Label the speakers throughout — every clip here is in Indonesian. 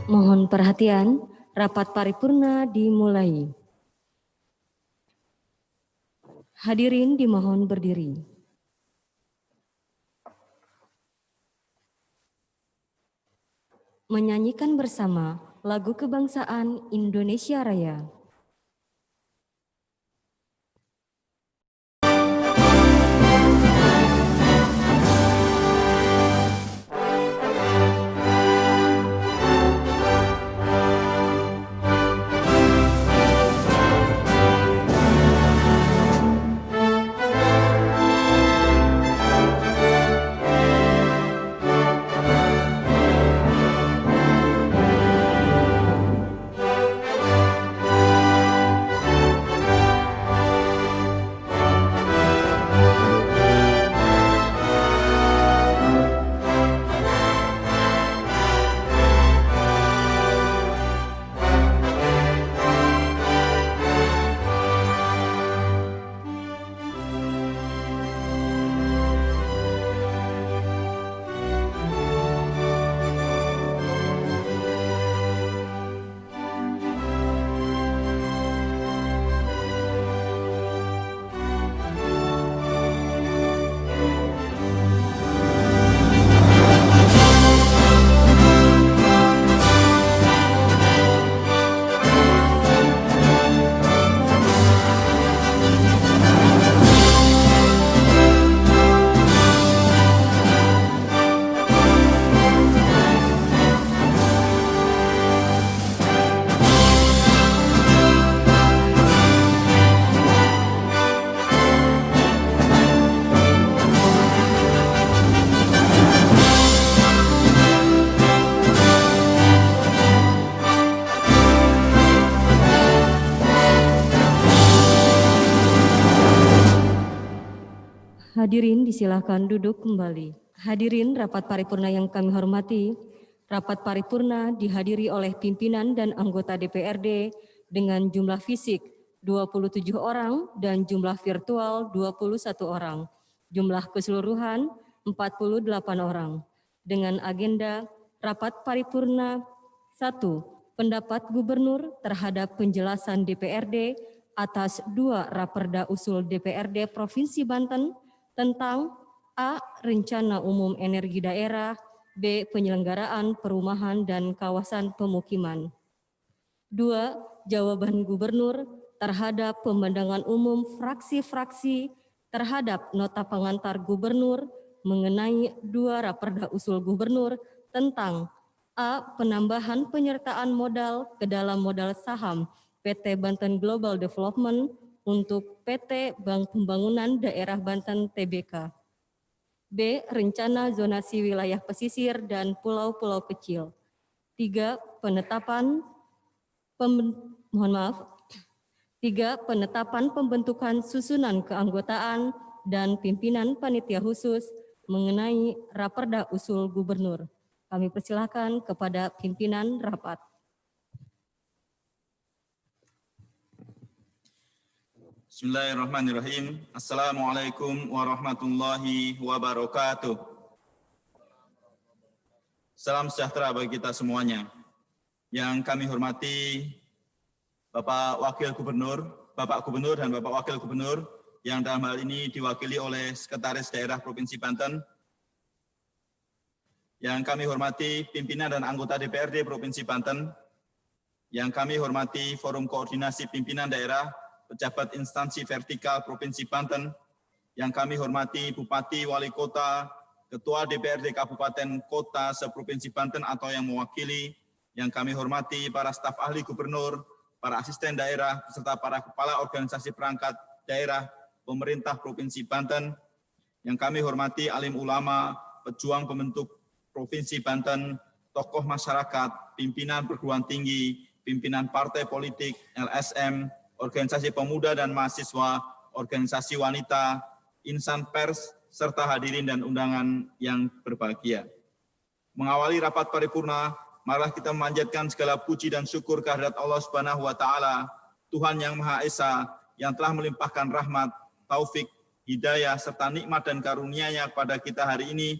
Speaker 1: Mohon perhatian, rapat paripurna dimulai. Hadirin dimohon berdiri. Menyanyikan bersama lagu kebangsaan Indonesia Raya. Hadirin disilakan duduk kembali. Hadirin rapat paripurna yang kami hormati, rapat paripurna dihadiri oleh pimpinan dan anggota DPRD dengan jumlah fisik 27 orang dan jumlah virtual 21 orang. Jumlah keseluruhan 48 orang. Dengan agenda rapat paripurna 1. Pendapat Gubernur terhadap penjelasan DPRD atas 2 Raperda Usul DPRD Provinsi Banten tentang A. Rencana Umum Energi Daerah, B. Penyelenggaraan Perumahan dan Kawasan Pemukiman. 2. Jawaban Gubernur terhadap pemandangan umum fraksi-fraksi terhadap nota pengantar Gubernur mengenai 2 Raperda Usul Gubernur tentang A. Penambahan penyertaan modal ke dalam modal saham PT Banten Global Development untuk PT Bank Pembangunan Daerah Banten Tbk. B. Rencana zonasi wilayah pesisir dan pulau-pulau kecil. 3. Penetapan pembentukan susunan keanggotaan dan pimpinan panitia khusus mengenai Raperda Usul Gubernur. Kami persilahkan kepada pimpinan rapat.
Speaker 2: Bismillahirrahmanirrahim. Assalamualaikum warahmatullahi wabarakatuh. Salam sejahtera bagi kita semuanya. Yang kami hormati Bapak Wakil Gubernur, Bapak Gubernur dan Bapak Wakil Gubernur yang dalam hal ini diwakili oleh Sekretaris Daerah Provinsi Banten. Yang kami hormati pimpinan dan anggota DPRD Provinsi Banten. Yang kami hormati Forum Koordinasi Pimpinan Daerah pejabat instansi vertikal Provinsi Banten, yang kami hormati Bupati, Wali Kota, Ketua DPRD Kabupaten Kota se-Provinsi Banten atau yang mewakili, yang kami hormati para staf ahli gubernur, para asisten daerah, beserta para kepala organisasi perangkat daerah pemerintah Provinsi Banten, yang kami hormati alim ulama, pejuang pembentuk Provinsi Banten, tokoh masyarakat, pimpinan perguruan tinggi, pimpinan partai politik, LSM, organisasi pemuda dan mahasiswa, organisasi wanita, insan pers, serta hadirin dan undangan yang berbahagia. Mengawali rapat paripurna, marilah kita memanjatkan segala puji dan syukur kehadirat Allah Subhanahu wa Ta'ala, Tuhan yang Maha Esa, yang telah melimpahkan rahmat, taufik, hidayah, serta nikmat dan karunia-Nya kepada kita hari ini,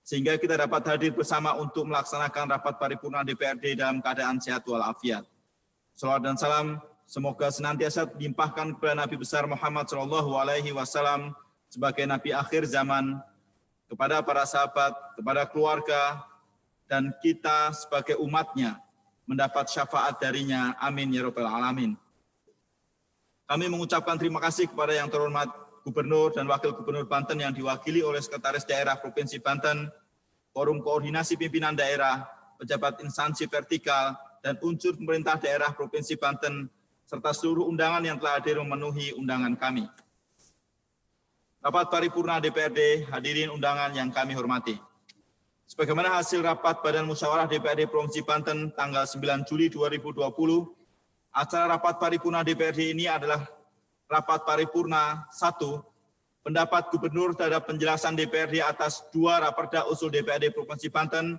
Speaker 2: sehingga kita dapat hadir bersama untuk melaksanakan rapat paripurna DPRD dalam keadaan sehat walafiat. Salawat dan salam semoga senantiasa dilimpahkan kepada Nabi besar Muhammad SAW sebagai Nabi akhir zaman, kepada para sahabat, kepada keluarga, dan kita sebagai umatnya mendapat syafaat darinya. Amin ya rabbal alamin. Kami mengucapkan terima kasih kepada yang terhormat Gubernur dan Wakil Gubernur Banten yang diwakili oleh Sekretaris Daerah Provinsi Banten, Forum Koordinasi Pimpinan Daerah, pejabat instansi vertikal, dan unsur pemerintah daerah Provinsi Banten, serta seluruh undangan yang telah hadir memenuhi undangan kami. Rapat paripurna DPRD, hadirin undangan yang kami hormati. Sebagaimana hasil rapat Badan Musyawarah DPRD Provinsi Banten tanggal 9 Juli 2020, acara rapat paripurna DPRD ini adalah rapat paripurna 1, pendapat Gubernur terhadap penjelasan DPRD atas 2 raperda usul DPRD Provinsi Banten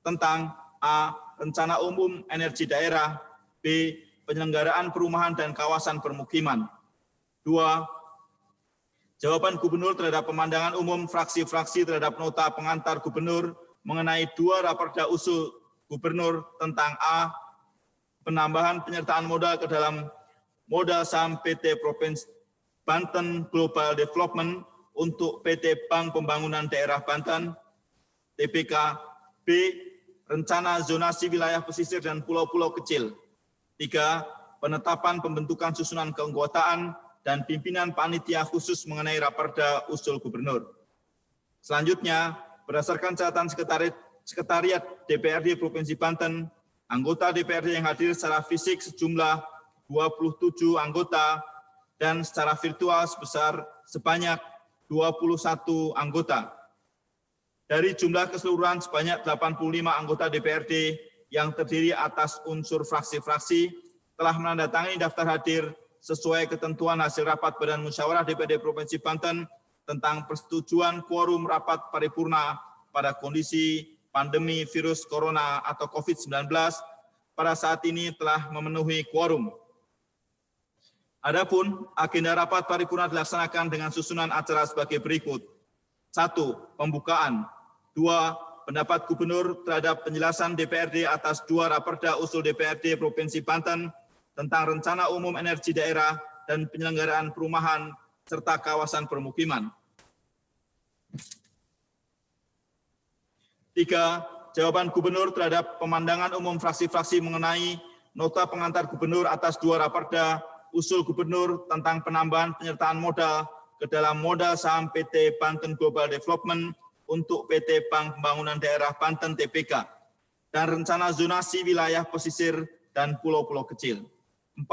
Speaker 2: tentang A. Rencana Umum Energi Daerah, B. Penyelenggaraan perumahan dan kawasan permukiman. 2. Jawaban Gubernur terhadap pemandangan umum fraksi-fraksi terhadap nota pengantar Gubernur mengenai 2 raperda usul Gubernur tentang A. Penambahan penyertaan modal ke dalam modal saham PT Provinsi Banten Global Development untuk PT Bank Pembangunan Daerah Banten, TBK. B. Rencana zonasi wilayah pesisir dan pulau-pulau kecil. 3. Penetapan pembentukan susunan keanggotaan dan pimpinan panitia khusus mengenai raperda usul Gubernur. Selanjutnya, berdasarkan catatan Sekretariat DPRD Provinsi Banten, anggota DPRD yang hadir secara fisik sejumlah 27 anggota dan secara virtual sebanyak 21 anggota. Dari jumlah keseluruhan sebanyak 85 anggota DPRD yang terdiri atas unsur fraksi-fraksi telah menandatangani daftar hadir sesuai ketentuan hasil rapat Badan Musyawarah DPRD Provinsi Banten tentang persetujuan quorum rapat paripurna pada kondisi pandemi virus corona atau COVID-19 pada saat ini telah memenuhi quorum. Adapun agenda rapat paripurna dilaksanakan dengan susunan acara sebagai berikut. 1. Pembukaan. 2. Pendapat Gubernur terhadap penjelasan DPRD atas 2 raperda usul DPRD Provinsi Banten tentang rencana umum energi daerah dan penyelenggaraan perumahan serta kawasan permukiman. 3. Jawaban Gubernur terhadap pemandangan umum fraksi-fraksi mengenai nota pengantar Gubernur atas 2 raperda usul Gubernur tentang penambahan penyertaan modal ke dalam modal saham PT Banten Global Development untuk PT Bank Pembangunan Daerah Banten TBK dan rencana zonasi wilayah pesisir dan pulau-pulau kecil. 4.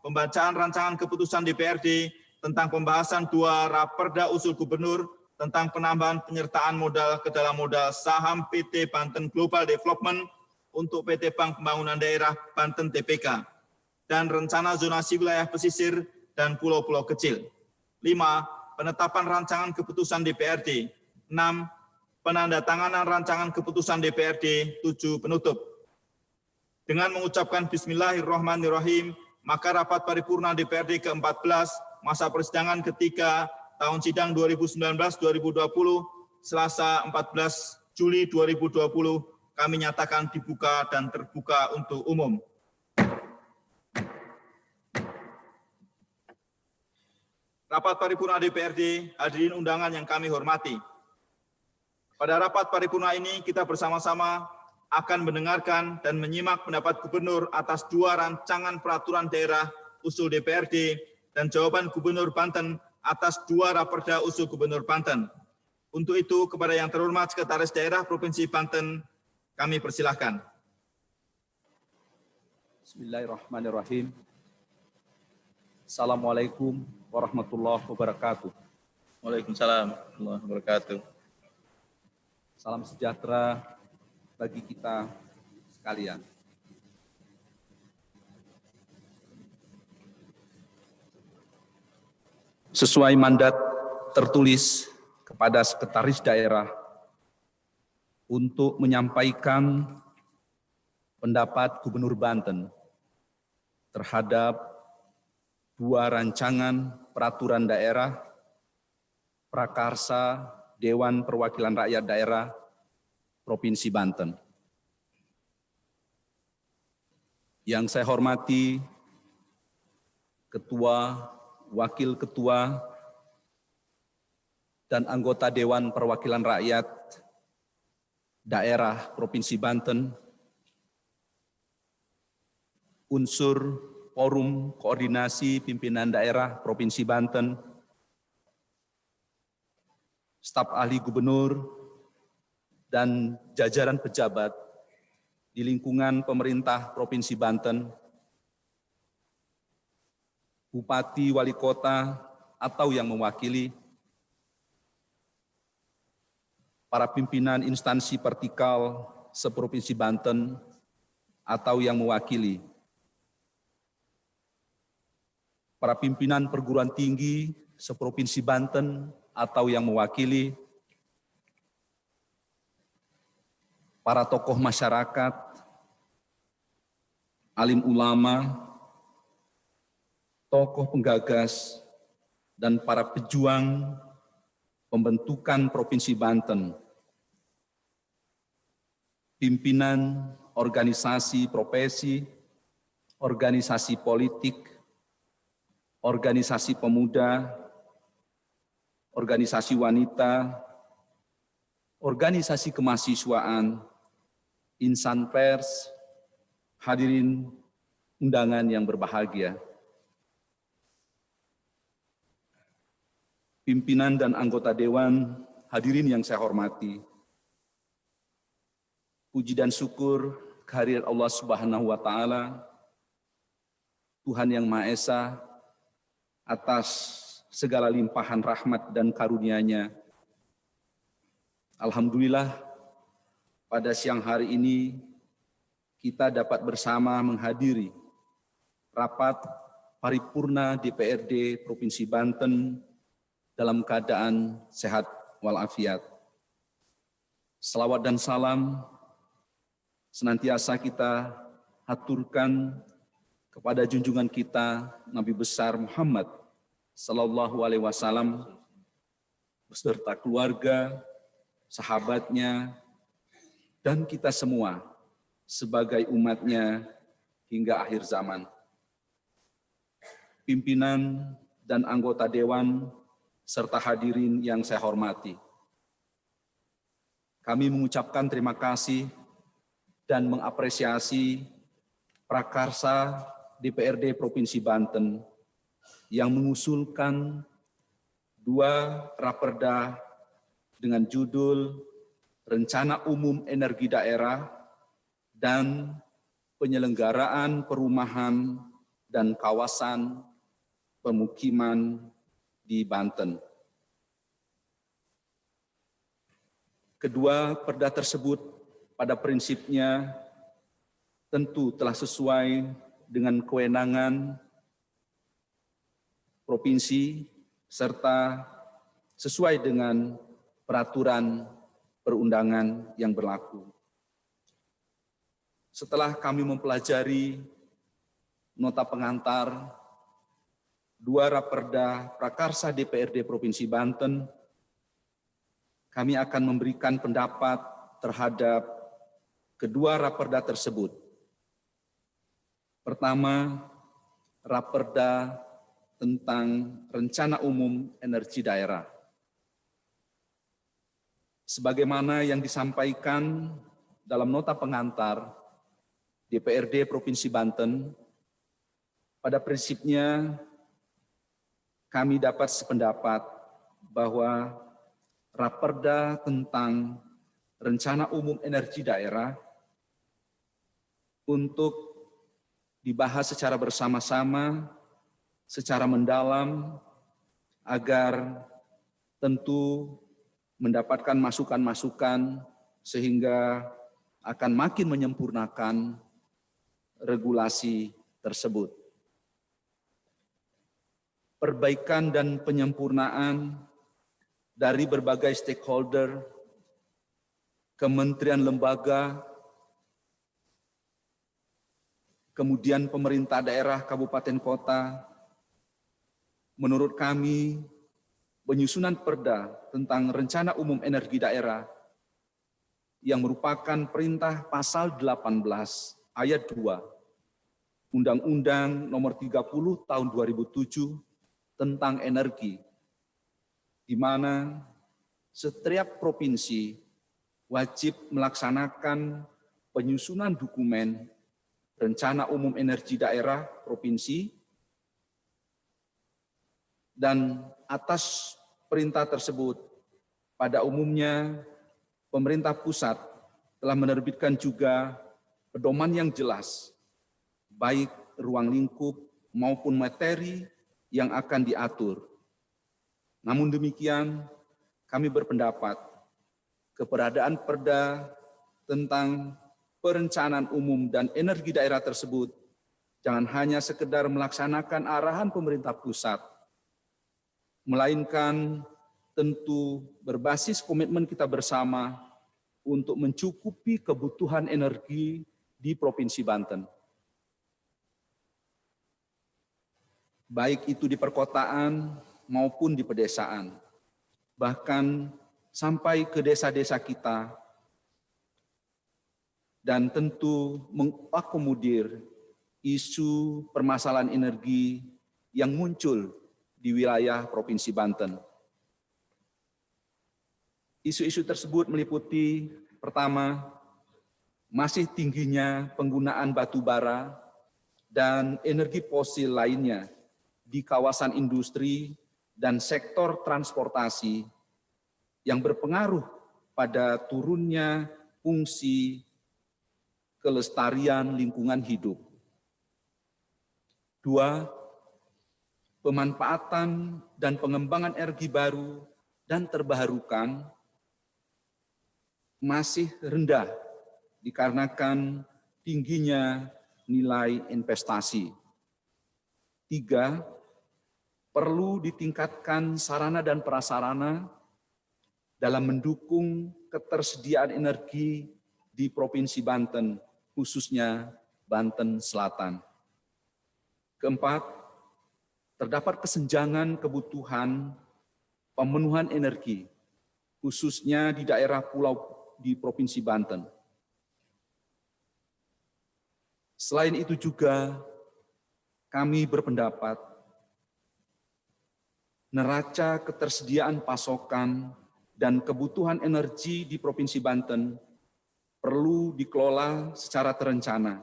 Speaker 2: Pembacaan rancangan keputusan DPRD tentang pembahasan 2 raperda usul Gubernur tentang penambahan penyertaan modal ke dalam modal saham PT Banten Global Development untuk PT Bank Pembangunan Daerah Banten TBK dan rencana zonasi wilayah pesisir dan pulau-pulau kecil. 5. Penetapan rancangan keputusan DPRD. 6. Penandatanganan rancangan keputusan DPRD. 7. Penutup. Dengan mengucapkan Bismillahirrahmanirrahim, maka rapat paripurna DPRD ke-14 masa persidangan ketiga tahun sidang 2019-2020 Selasa 14 Juli 2020 kami nyatakan dibuka dan terbuka untuk umum. Rapat paripurna DPRD, hadirin undangan yang kami hormati. Pada rapat paripurna ini kita bersama-sama akan mendengarkan dan menyimak pendapat Gubernur atas 2 rancangan peraturan daerah usul DPRD dan jawaban Gubernur Banten atas 2 raperda usul Gubernur Banten. Untuk itu, kepada yang terhormat Sekretaris Daerah Provinsi Banten, kami persilahkan.
Speaker 3: Bismillahirrahmanirrahim. Assalamualaikum warahmatullahi wabarakatuh.
Speaker 2: Waalaikumsalam warahmatullahi wabarakatuh.
Speaker 3: Salam sejahtera bagi kita sekalian. Sesuai mandat tertulis kepada Sekretaris Daerah untuk menyampaikan pendapat Gubernur Banten terhadap 2 rancangan peraturan daerah, prakarsa Dewan Perwakilan Rakyat Daerah Provinsi Banten. Yang saya hormati Ketua, Wakil Ketua, dan anggota Dewan Perwakilan Rakyat Daerah Provinsi Banten, unsur Forum Koordinasi Pimpinan Daerah Provinsi Banten, staf ahli gubernur, dan jajaran pejabat di lingkungan pemerintah Provinsi Banten, Bupati, Wali Kota, atau yang mewakili, para pimpinan instansi vertikal seprovinsi Banten atau yang mewakili, para pimpinan perguruan tinggi seprovinsi Banten atau yang mewakili, para tokoh masyarakat, alim ulama, tokoh penggagas, dan para pejuang pembentukan Provinsi Banten, pimpinan organisasi profesi, organisasi politik, organisasi pemuda, organisasi wanita, organisasi kemahasiswaan, insan pers, hadirin undangan yang berbahagia. Pimpinan dan anggota Dewan, hadirin yang saya hormati. Puji dan syukur kehadirat Allah Subhanahu wa Ta'ala, Tuhan yang Maha Esa, atas segala limpahan rahmat dan karunia-Nya. Alhamdulillah, pada siang hari ini kita dapat bersama menghadiri rapat paripurna DPRD Provinsi Banten dalam keadaan sehat walafiat. Selawat dan salam senantiasa kita haturkan kepada junjungan kita Nabi besar Muhammad sallallahu alaihi wasallam beserta keluarga, sahabatnya, dan kita semua sebagai umatnya hingga akhir zaman. Pimpinan dan anggota Dewan serta hadirin yang saya hormati. Kami mengucapkan terima kasih dan mengapresiasi prakarsa DPRD Provinsi Banten yang mengusulkan 2 raperda dengan judul Rencana Umum Energi Daerah dan Penyelenggaraan Perumahan dan Kawasan Pemukiman di Banten. Kedua perda tersebut pada prinsipnya tentu telah sesuai dengan kewenangan provinsi serta sesuai dengan peraturan perundangan yang berlaku. Setelah kami mempelajari nota pengantar 2 raperda prakarsa DPRD Provinsi Banten, kami akan memberikan pendapat terhadap kedua raperda tersebut. Pertama, raperda tentang Rencana Umum Energi Daerah. Sebagaimana yang disampaikan dalam nota pengantar DPRD Provinsi Banten, pada prinsipnya kami dapat sependapat bahwa raperda tentang Rencana Umum Energi Daerah untuk dibahas secara bersama-sama, secara mendalam, agar tentu mendapatkan masukan-masukan sehingga akan makin menyempurnakan regulasi tersebut. Perbaikan dan penyempurnaan dari berbagai stakeholder, kementerian lembaga, kemudian pemerintah daerah, kabupaten kota, menurut kami penyusunan perda tentang Rencana Umum Energi Daerah yang merupakan perintah pasal 18 ayat 2 Undang-Undang Nomor 30 Tahun 2007 tentang energi, di mana setiap provinsi wajib melaksanakan penyusunan dokumen rencana umum energi daerah provinsi, dan atas perintah tersebut pada umumnya pemerintah pusat telah menerbitkan juga pedoman yang jelas, baik ruang lingkup maupun materi yang akan diatur. Namun demikian, kami berpendapat keberadaan perda tentang perencanaan umum dan energi daerah tersebut jangan hanya sekedar melaksanakan arahan pemerintah pusat, melainkan tentu berbasis komitmen kita bersama untuk mencukupi kebutuhan energi di Provinsi Banten. Baik itu di perkotaan maupun di pedesaan, bahkan sampai ke desa-desa kita, dan tentu mengakomodir isu permasalahan energi yang muncul di wilayah Provinsi Banten. Isu-isu tersebut meliputi, pertama, masih tingginya penggunaan batu bara dan energi fosil lainnya di kawasan industri dan sektor transportasi yang berpengaruh pada turunnya fungsi kelestarian lingkungan hidup. 2. Pemanfaatan dan pengembangan energi baru dan terbarukan masih rendah dikarenakan tingginya nilai investasi. 3. Perlu ditingkatkan sarana dan prasarana dalam mendukung ketersediaan energi di Provinsi Banten, khususnya Banten Selatan. 4. Terdapat kesenjangan kebutuhan pemenuhan energi, khususnya di daerah pulau di Provinsi Banten. Selain itu juga, kami berpendapat neraca ketersediaan pasokan dan kebutuhan energi di Provinsi Banten perlu dikelola secara terencana,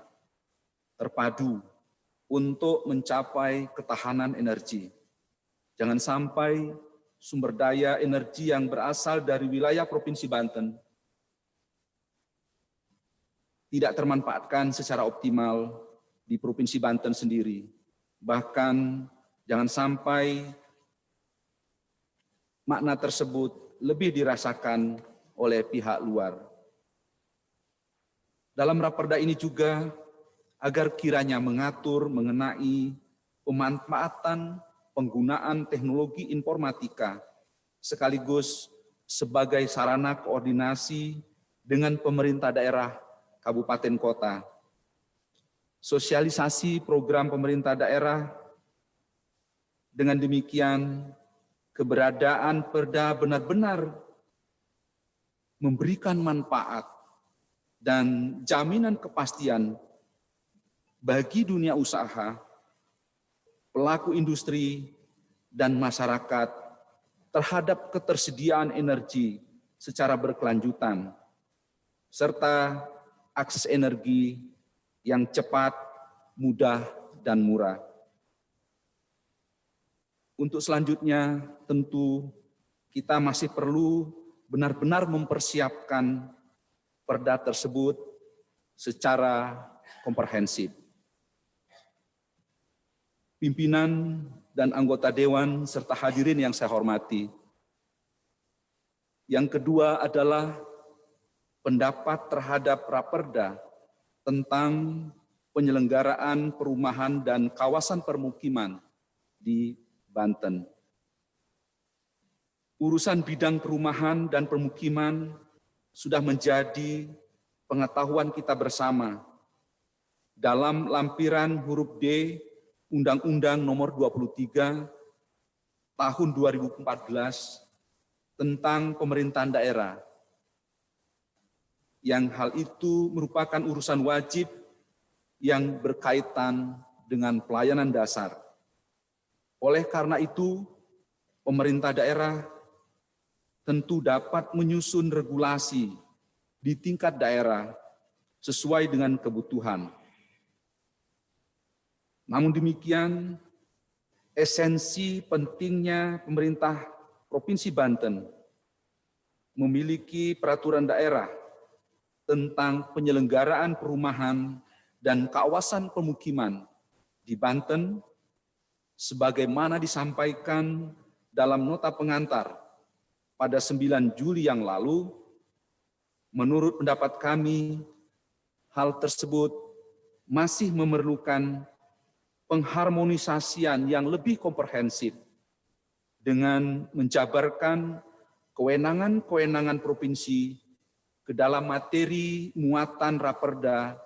Speaker 3: terpadu untuk mencapai ketahanan energi. Jangan sampai sumber daya energi yang berasal dari wilayah Provinsi Banten tidak termanfaatkan secara optimal di Provinsi Banten sendiri. Bahkan jangan sampai makna tersebut lebih dirasakan oleh pihak luar. Dalam raperda ini juga agar kiranya mengatur mengenai pemanfaatan penggunaan teknologi informatika sekaligus sebagai sarana koordinasi dengan pemerintah daerah kabupaten kota. Sosialisasi program pemerintah daerah, dengan demikian keberadaan perda benar-benar memberikan manfaat dan jaminan kepastian bagi dunia usaha, pelaku industri, dan masyarakat terhadap ketersediaan energi secara berkelanjutan, serta akses energi yang cepat, mudah, dan murah. Untuk selanjutnya, tentu kita masih perlu benar-benar mempersiapkan perda tersebut secara komprehensif. Pimpinan dan anggota Dewan serta hadirin yang saya hormati. Yang kedua adalah pendapat terhadap raperda tentang penyelenggaraan perumahan dan kawasan permukiman di Banten. Urusan bidang perumahan dan permukiman sudah menjadi pengetahuan kita bersama dalam lampiran huruf D Undang-Undang Nomor 23 Tahun 2014 tentang pemerintahan daerah. yang hal itu merupakan urusan wajib yang berkaitan dengan pelayanan dasar. Oleh karena itu, pemerintah daerah tentu dapat menyusun regulasi di tingkat daerah sesuai dengan kebutuhan. Namun demikian, esensi pentingnya pemerintah Provinsi Banten memiliki peraturan daerah tentang penyelenggaraan perumahan dan kawasan pemukiman di Banten, sebagaimana disampaikan dalam nota pengantar pada 9 Juli yang lalu. Menurut pendapat kami, hal tersebut masih memerlukan pengharmonisasian yang lebih komprehensif dengan menjabarkan kewenangan-kewenangan provinsi ke dalam materi muatan Raperda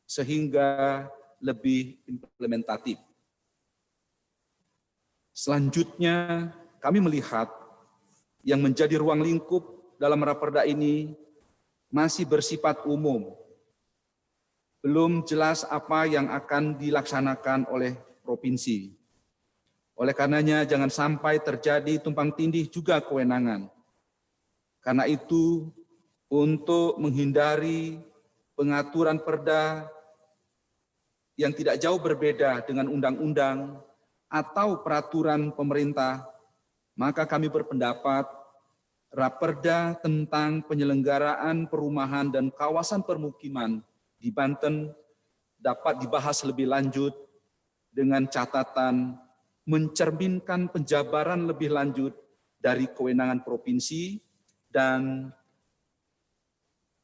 Speaker 3: sehingga lebih implementatif. Selanjutnya, kami melihat yang menjadi ruang lingkup dalam Raperda ini masih bersifat umum. Belum jelas apa yang akan dilaksanakan oleh provinsi. Oleh karenanya jangan sampai terjadi tumpang tindih juga kewenangan. Karena itu, untuk menghindari pengaturan perda yang tidak jauh berbeda dengan undang-undang atau peraturan pemerintah, maka kami berpendapat Raperda tentang penyelenggaraan perumahan dan kawasan permukiman di Banten dapat dibahas lebih lanjut dengan catatan mencerminkan penjabaran lebih lanjut dari kewenangan provinsi dan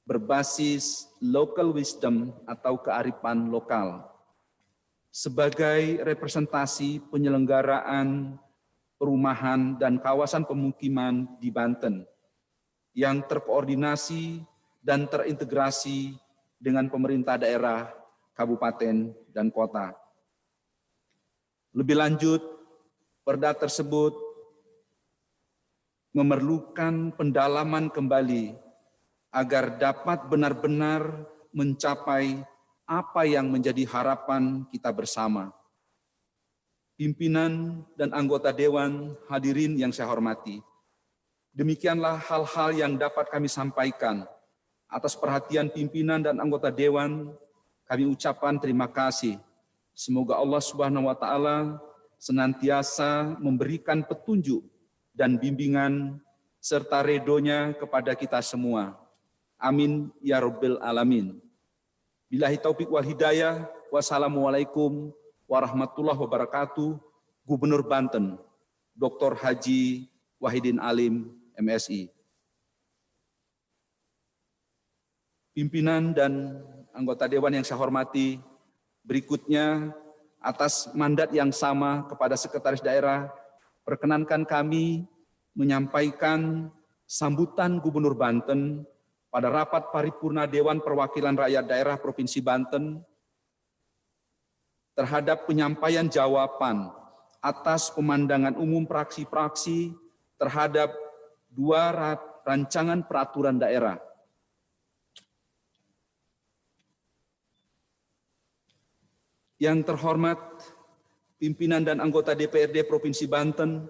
Speaker 3: berbasis local wisdom atau kearifan lokal sebagai representasi penyelenggaraan perumahan dan kawasan pemukiman di Banten yang terkoordinasi dan terintegrasi dengan pemerintah daerah, kabupaten, dan kota. Lebih lanjut, perda tersebut memerlukan pendalaman kembali agar dapat benar-benar mencapai apa yang menjadi harapan kita bersama. Pimpinan dan anggota Dewan, hadirin yang saya hormati, demikianlah hal-hal yang dapat kami sampaikan. Atas perhatian pimpinan dan anggota Dewan, kami ucapkan terima kasih. Semoga Allah Subhanahu wa Ta'ala senantiasa memberikan petunjuk dan bimbingan serta ridho-Nya kepada kita semua. Amin ya Rabbil Alamin. Billahi taufiq wal hidayah. Wassalamualaikum warahmatullahi wabarakatuh. Gubernur Banten, Dr. Haji Wahidin Alim, MSI. Pimpinan dan anggota Dewan yang saya hormati, berikutnya atas mandat yang sama kepada Sekretaris Daerah, perkenankan kami menyampaikan sambutan Gubernur Banten pada rapat paripurna Dewan Perwakilan Rakyat Daerah Provinsi Banten terhadap penyampaian jawaban atas pemandangan umum praksi-praksi terhadap 2 rancangan peraturan daerah. Yang terhormat pimpinan dan anggota DPRD Provinsi Banten,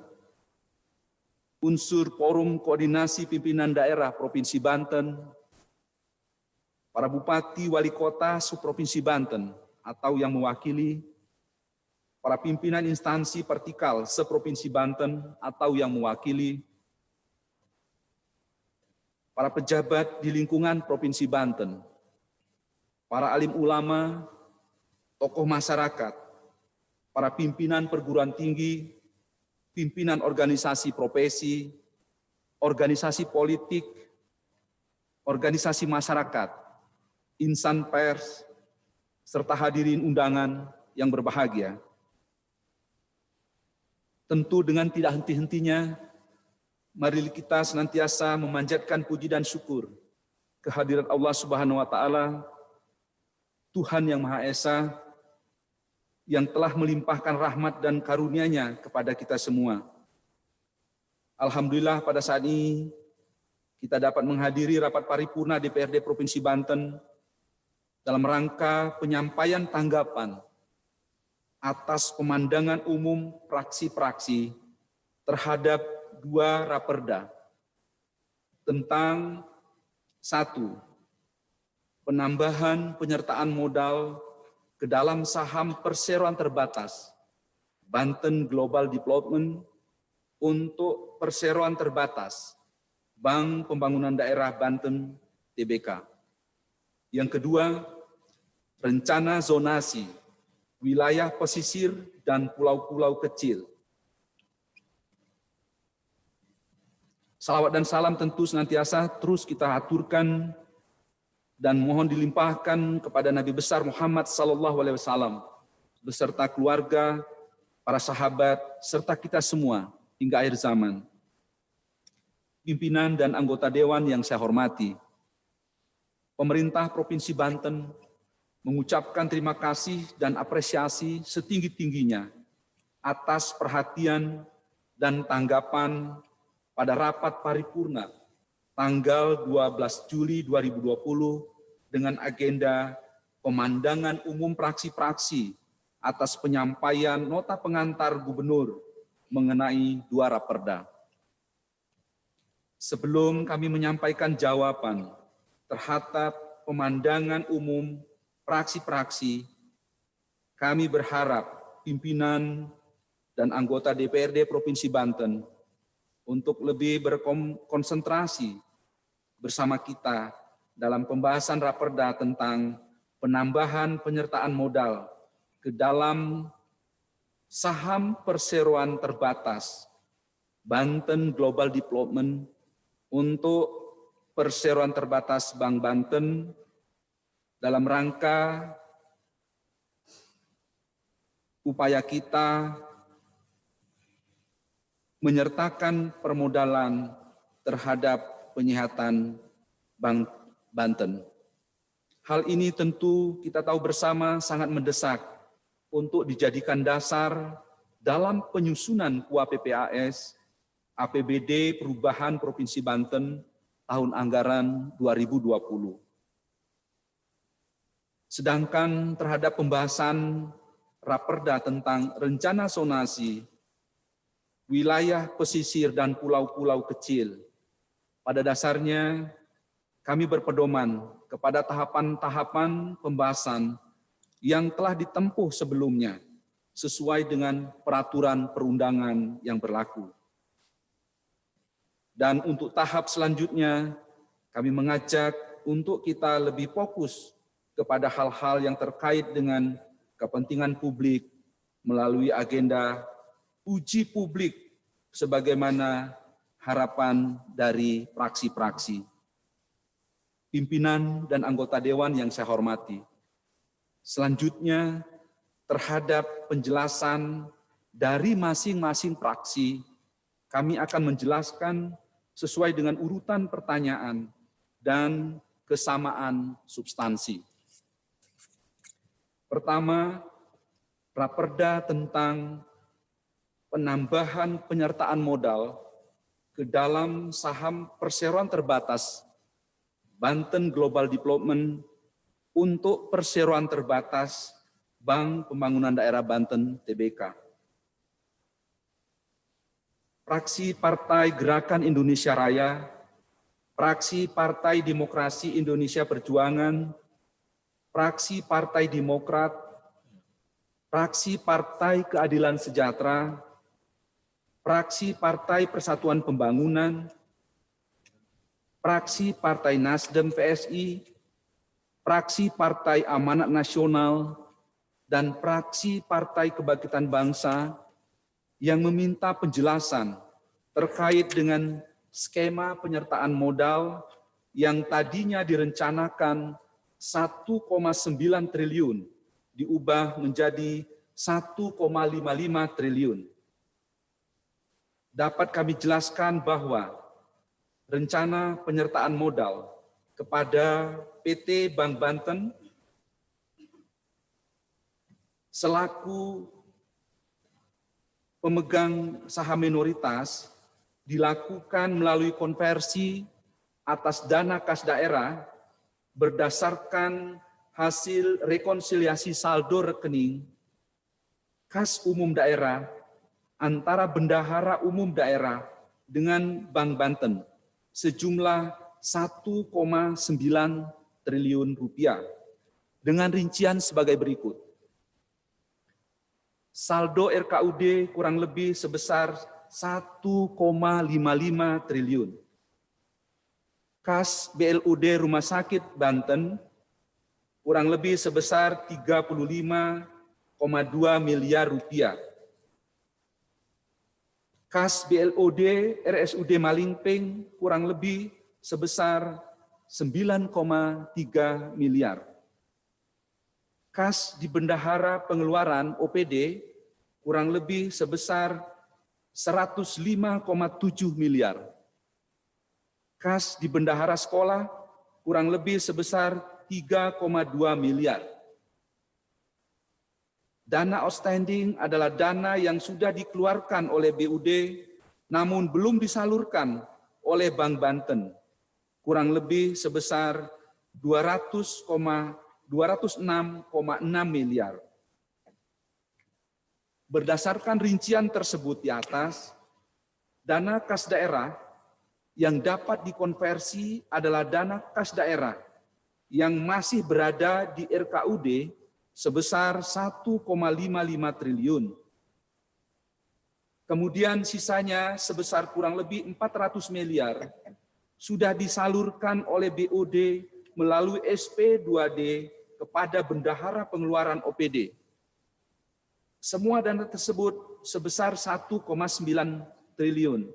Speaker 3: unsur Forum Koordinasi Pimpinan Daerah Provinsi Banten, para Bupati Wali Kota Subprovinsi Banten atau yang mewakili, para pimpinan instansi vertikal seprovinsi Banten atau yang mewakili, para pejabat di lingkungan Provinsi Banten, para alim ulama, tokoh masyarakat, para pimpinan perguruan tinggi, pimpinan organisasi profesi, organisasi politik, organisasi masyarakat, insan pers, serta hadirin undangan yang berbahagia. Tentu dengan tidak henti-hentinya, mari kita senantiasa memanjatkan puji dan syukur kehadirat Allah Subhanahu wa Ta'ala, Tuhan yang Maha Esa, yang telah melimpahkan rahmat dan karunia-Nya kepada kita semua. Alhamdulillah pada saat ini kita dapat menghadiri rapat paripurna DPRD Provinsi Banten dalam rangka penyampaian tanggapan atas pemandangan umum praksi-praksi terhadap 2 raperda tentang 1. Penambahan penyertaan modal ke dalam saham perseroan terbatas Banten Global Development untuk perseroan terbatas Bank Pembangunan Daerah Banten TBK. Yang kedua, rencana zonasi wilayah pesisir dan pulau-pulau kecil. Salawat dan salam tentu senantiasa terus kita aturkan dan mohon dilimpahkan kepada Nabi besar Muhammad SAW beserta keluarga, para sahabat, serta kita semua hingga akhir zaman. Pimpinan dan anggota Dewan yang saya hormati, pemerintah Provinsi Banten mengucapkan terima kasih dan apresiasi setinggi-tingginya atas perhatian dan tanggapan pada rapat paripurna tanggal 12 Juli 2020 dengan agenda pemandangan umum praksi-praksi atas penyampaian nota pengantar gubernur mengenai 2 raperda. Sebelum kami menyampaikan jawaban terhadap pemandangan umum praksi-praksi, kami berharap pimpinan dan anggota DPRD Provinsi Banten untuk lebih berkonsentrasi bersama kita dalam pembahasan raperda tentang penambahan penyertaan modal ke dalam saham perseroan terbatas Banten Global Development untuk perseroan terbatas Bank Banten dalam rangka upaya kita menyertakan permodalan terhadap penyihatan Bank Banten. Hal ini tentu kita tahu bersama sangat mendesak untuk dijadikan dasar dalam penyusunan KUA-PPAS APBD Perubahan Provinsi Banten tahun anggaran 2020. Sedangkan terhadap pembahasan raperda tentang rencana zonasi wilayah pesisir dan pulau-pulau kecil, pada dasarnya kami berpedoman kepada tahapan-tahapan pembahasan yang telah ditempuh sebelumnya sesuai dengan peraturan perundangan yang berlaku. Dan untuk tahap selanjutnya, kami mengajak untuk kita lebih fokus kepada hal-hal yang terkait dengan kepentingan publik melalui agenda uji publik sebagaimana harapan dari praksi-praksi. Pimpinan dan anggota Dewan yang saya hormati. Selanjutnya, terhadap penjelasan dari masing-masing praksi, kami akan menjelaskan sesuai dengan urutan pertanyaan dan kesamaan substansi. Pertama, raperda tentang penambahan penyertaan modal ke dalam saham perseroan terbatas Banten Global Development untuk perseroan terbatas Bank Pembangunan Daerah Banten TBK. Fraksi Partai Gerakan Indonesia Raya, Fraksi Partai Demokrasi Indonesia Perjuangan, Fraksi Partai Demokrat, Fraksi Partai Keadilan Sejahtera, Fraksi Partai Persatuan Pembangunan, Fraksi Partai Nasdem PSI, Fraksi Partai Amanat Nasional, dan Fraksi Partai Kebangkitan Bangsa yang meminta penjelasan terkait dengan skema penyertaan modal yang tadinya direncanakan 1,9 triliun diubah menjadi 1,55 triliun. Dapat kami jelaskan bahwa rencana penyertaan modal kepada PT Bank Banten selaku pemegang saham minoritas dilakukan melalui konversi atas dana kas daerah berdasarkan hasil rekonsiliasi saldo rekening kas umum daerah antara Bendahara Umum Daerah dengan Bank Banten sejumlah 1,9 triliun rupiah dengan rincian sebagai berikut. Saldo RKUD kurang lebih sebesar 1,55 triliun. Kas BLUD Rumah Sakit Banten kurang lebih sebesar 35,2 miliar rupiah. Kas BLOD RSUD Malingping kurang lebih sebesar 9,3 miliar. Kas di Bendahara Pengeluaran OPD kurang lebih sebesar 105,7 miliar. Kas di Bendahara Sekolah kurang lebih sebesar 3,2 miliar. Dana outstanding adalah dana yang sudah dikeluarkan oleh BUD namun belum disalurkan oleh Bank Banten, kurang lebih sebesar 206,6 miliar. Berdasarkan rincian tersebut di atas, dana kas daerah yang dapat dikonversi adalah dana kas daerah yang masih berada di RKUD sebesar 1,55 triliun. Kemudian sisanya sebesar kurang lebih 400 miliar sudah disalurkan oleh BUD melalui SP2D kepada Bendahara Pengeluaran OPD. Semua dana tersebut sebesar 1,9 triliun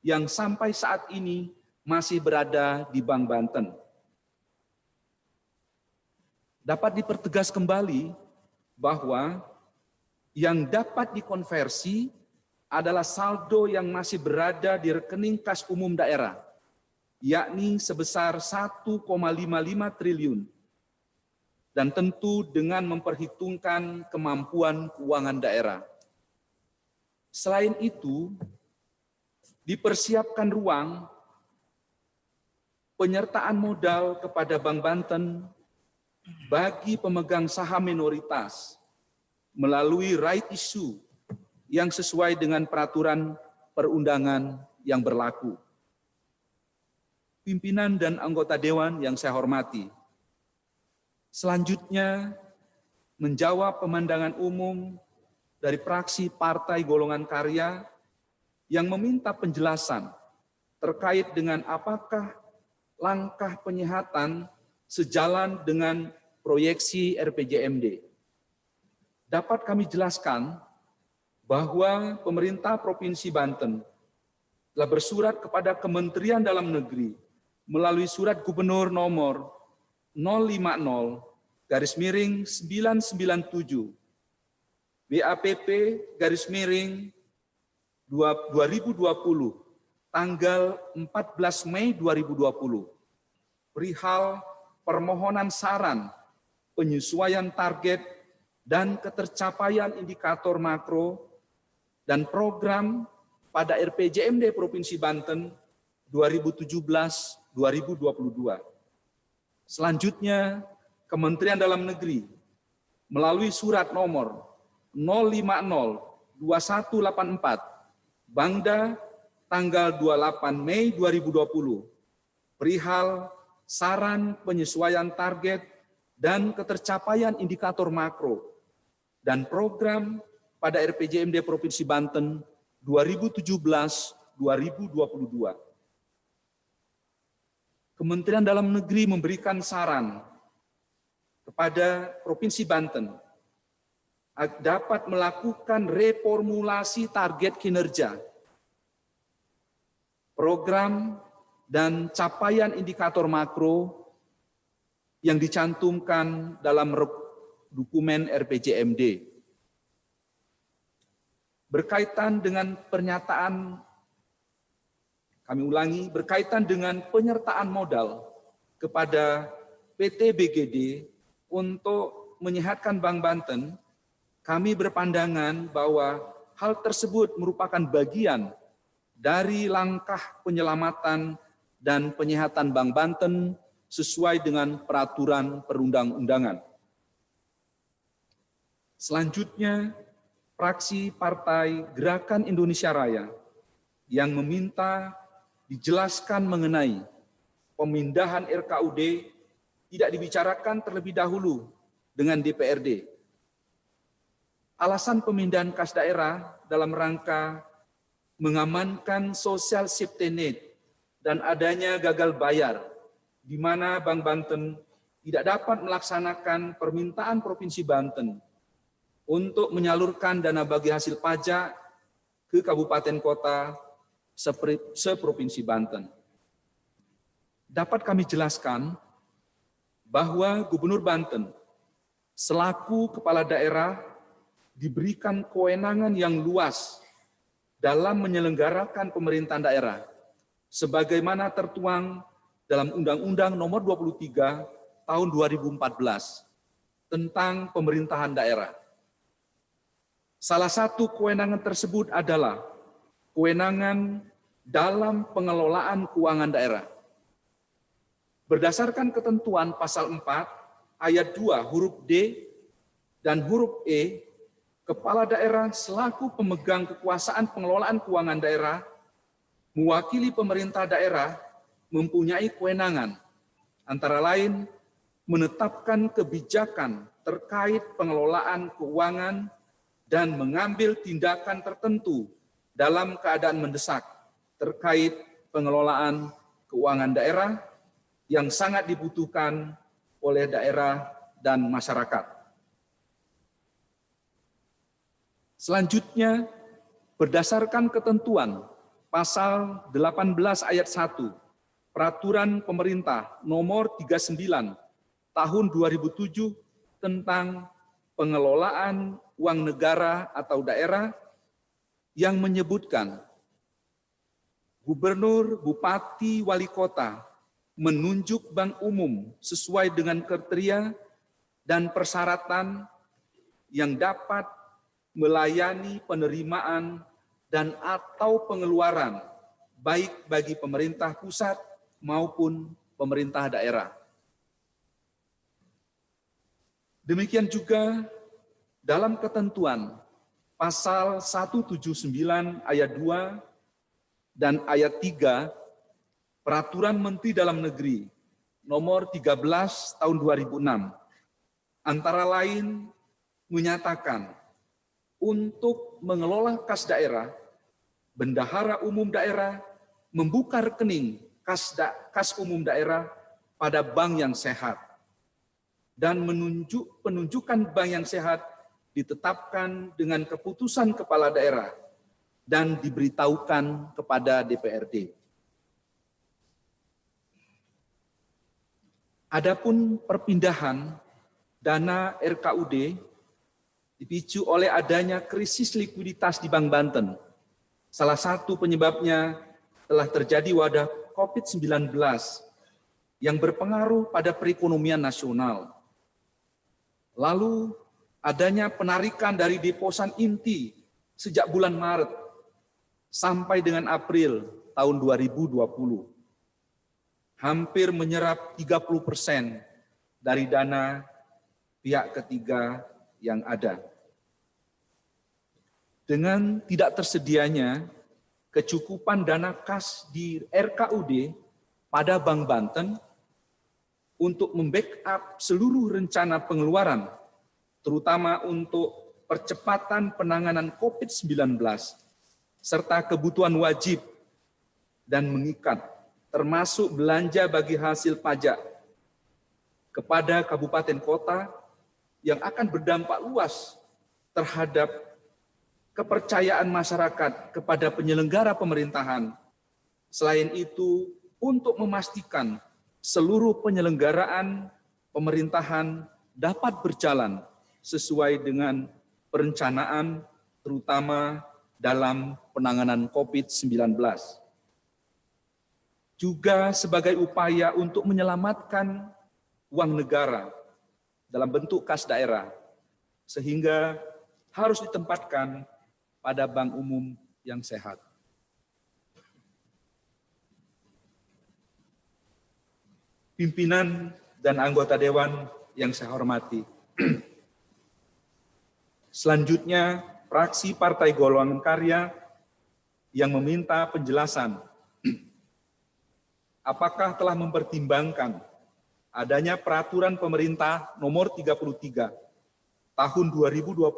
Speaker 3: yang sampai saat ini masih berada di Bank Banten. Dapat dipertegas kembali bahwa yang dapat dikonversi adalah saldo yang masih berada di rekening kas umum daerah, yakni sebesar 1,55 triliun, dan tentu dengan memperhitungkan kemampuan keuangan daerah. Selain itu, dipersiapkan ruang penyertaan modal kepada Bank Banten bagi pemegang saham minoritas melalui right issue yang sesuai dengan peraturan perundangan yang berlaku. Pimpinan dan anggota Dewan yang saya hormati, selanjutnya menjawab pemandangan umum dari fraksi Partai Golongan Karya yang meminta penjelasan terkait dengan apakah langkah penyehatan sejalan dengan proyeksi RPJMD. Dapat kami jelaskan bahwa pemerintah Provinsi Banten telah bersurat kepada Kementerian Dalam Negeri melalui surat Gubernur nomor 050/997 BAPP/2020 tanggal 14 Mei 2020 perihal permohonan saran penyesuaian target dan ketercapaian indikator makro dan program pada RPJMD Provinsi Banten 2017-2022. Selanjutnya, Kementerian Dalam Negeri melalui surat nomor 050-2184 Bangda tanggal 28 Mei 2020 perihal saran penyesuaian target dan ketercapaian indikator makro dan program pada RPJMD Provinsi Banten 2017-2022. Kementerian Dalam Negeri memberikan saran kepada Provinsi Banten dapat melakukan reformulasi target kinerja, program, dan capaian indikator makro yang dicantumkan dalam dokumen RPJMD. Berkaitan dengan pernyataan, kami ulangi, berkaitan dengan penyertaan modal kepada PT BGD untuk menyehatkan Bank Banten, kami berpandangan bahwa hal tersebut merupakan bagian dari langkah penyelamatan dan penyehatan Bank Banten sesuai dengan peraturan perundang-undangan. Selanjutnya, fraksi Partai Gerakan Indonesia Raya yang meminta dijelaskan mengenai pemindahan RKUD tidak dibicarakan terlebih dahulu dengan DPRD. Alasan pemindahan kas daerah dalam rangka mengamankan social safety net dan adanya gagal bayar, di mana Bank Banten tidak dapat melaksanakan permintaan Provinsi Banten untuk menyalurkan dana bagi hasil pajak ke kabupaten kota seprovinsi Banten. Dapat kami jelaskan bahwa Gubernur Banten selaku kepala daerah diberikan kewenangan yang luas dalam menyelenggarakan pemerintahan daerah sebagaimana tertuang dalam Undang-Undang Nomor 23 Tahun 2014 tentang pemerintahan daerah. Salah satu kewenangan tersebut adalah kewenangan dalam pengelolaan keuangan daerah. Berdasarkan ketentuan pasal 4 ayat 2 huruf D dan huruf E, kepala daerah selaku pemegang kekuasaan pengelolaan keuangan daerah mewakili pemerintah daerah mempunyai kewenangan antara lain menetapkan kebijakan terkait pengelolaan keuangan dan mengambil tindakan tertentu dalam keadaan mendesak terkait pengelolaan keuangan daerah yang sangat dibutuhkan oleh daerah dan masyarakat. Selanjutnya, berdasarkan ketentuan pasal 18 ayat 1 Peraturan Pemerintah Nomor 39 Tahun 2007 tentang pengelolaan uang negara atau daerah yang menyebutkan Gubernur, Bupati, Wali Kota menunjuk bank umum sesuai dengan kriteria dan persyaratan yang dapat melayani penerimaan dan atau pengeluaran baik bagi pemerintah pusat maupun pemerintah daerah. Demikian juga dalam ketentuan pasal 179 ayat 2 dan ayat 3 Peraturan Menteri Dalam Negeri Nomor 13 Tahun 2006 antara lain menyatakan untuk mengelola kas daerah, bendahara umum daerah membuka rekening kas umum daerah pada bank yang sehat dan penunjukan bank yang sehat ditetapkan dengan keputusan kepala daerah dan diberitahukan kepada DPRD. Adapun perpindahan dana RKUD dipicu oleh adanya krisis likuiditas di Bank Banten. Salah satu penyebabnya telah terjadi wabah COVID-19 yang berpengaruh pada perekonomian nasional. Lalu adanya penarikan dari deposan inti sejak bulan Maret sampai dengan April tahun 2020. Hampir menyerap 30% dari dana pihak ketiga yang ada. Dengan tidak tersedianya kecukupan dana kas di RKUD pada Bank Banten untuk membackup seluruh rencana pengeluaran, terutama untuk percepatan penanganan COVID-19, serta kebutuhan wajib dan mengikat, termasuk belanja bagi hasil pajak kepada kabupaten kota yang akan berdampak luas terhadap kepercayaan masyarakat kepada penyelenggara pemerintahan. Selain itu, untuk memastikan seluruh penyelenggaraan pemerintahan dapat berjalan sesuai dengan perencanaan, terutama dalam penanganan COVID-19. Juga sebagai upaya untuk menyelamatkan uang negara dalam bentuk kas daerah, sehingga harus ditempatkan pada bank umum yang sehat. pimpinan dan anggota Dewan yang saya hormati. Selanjutnya, fraksi Partai Golongan Karya yang meminta penjelasan apakah telah mempertimbangkan adanya peraturan pemerintah nomor 33 tahun 2020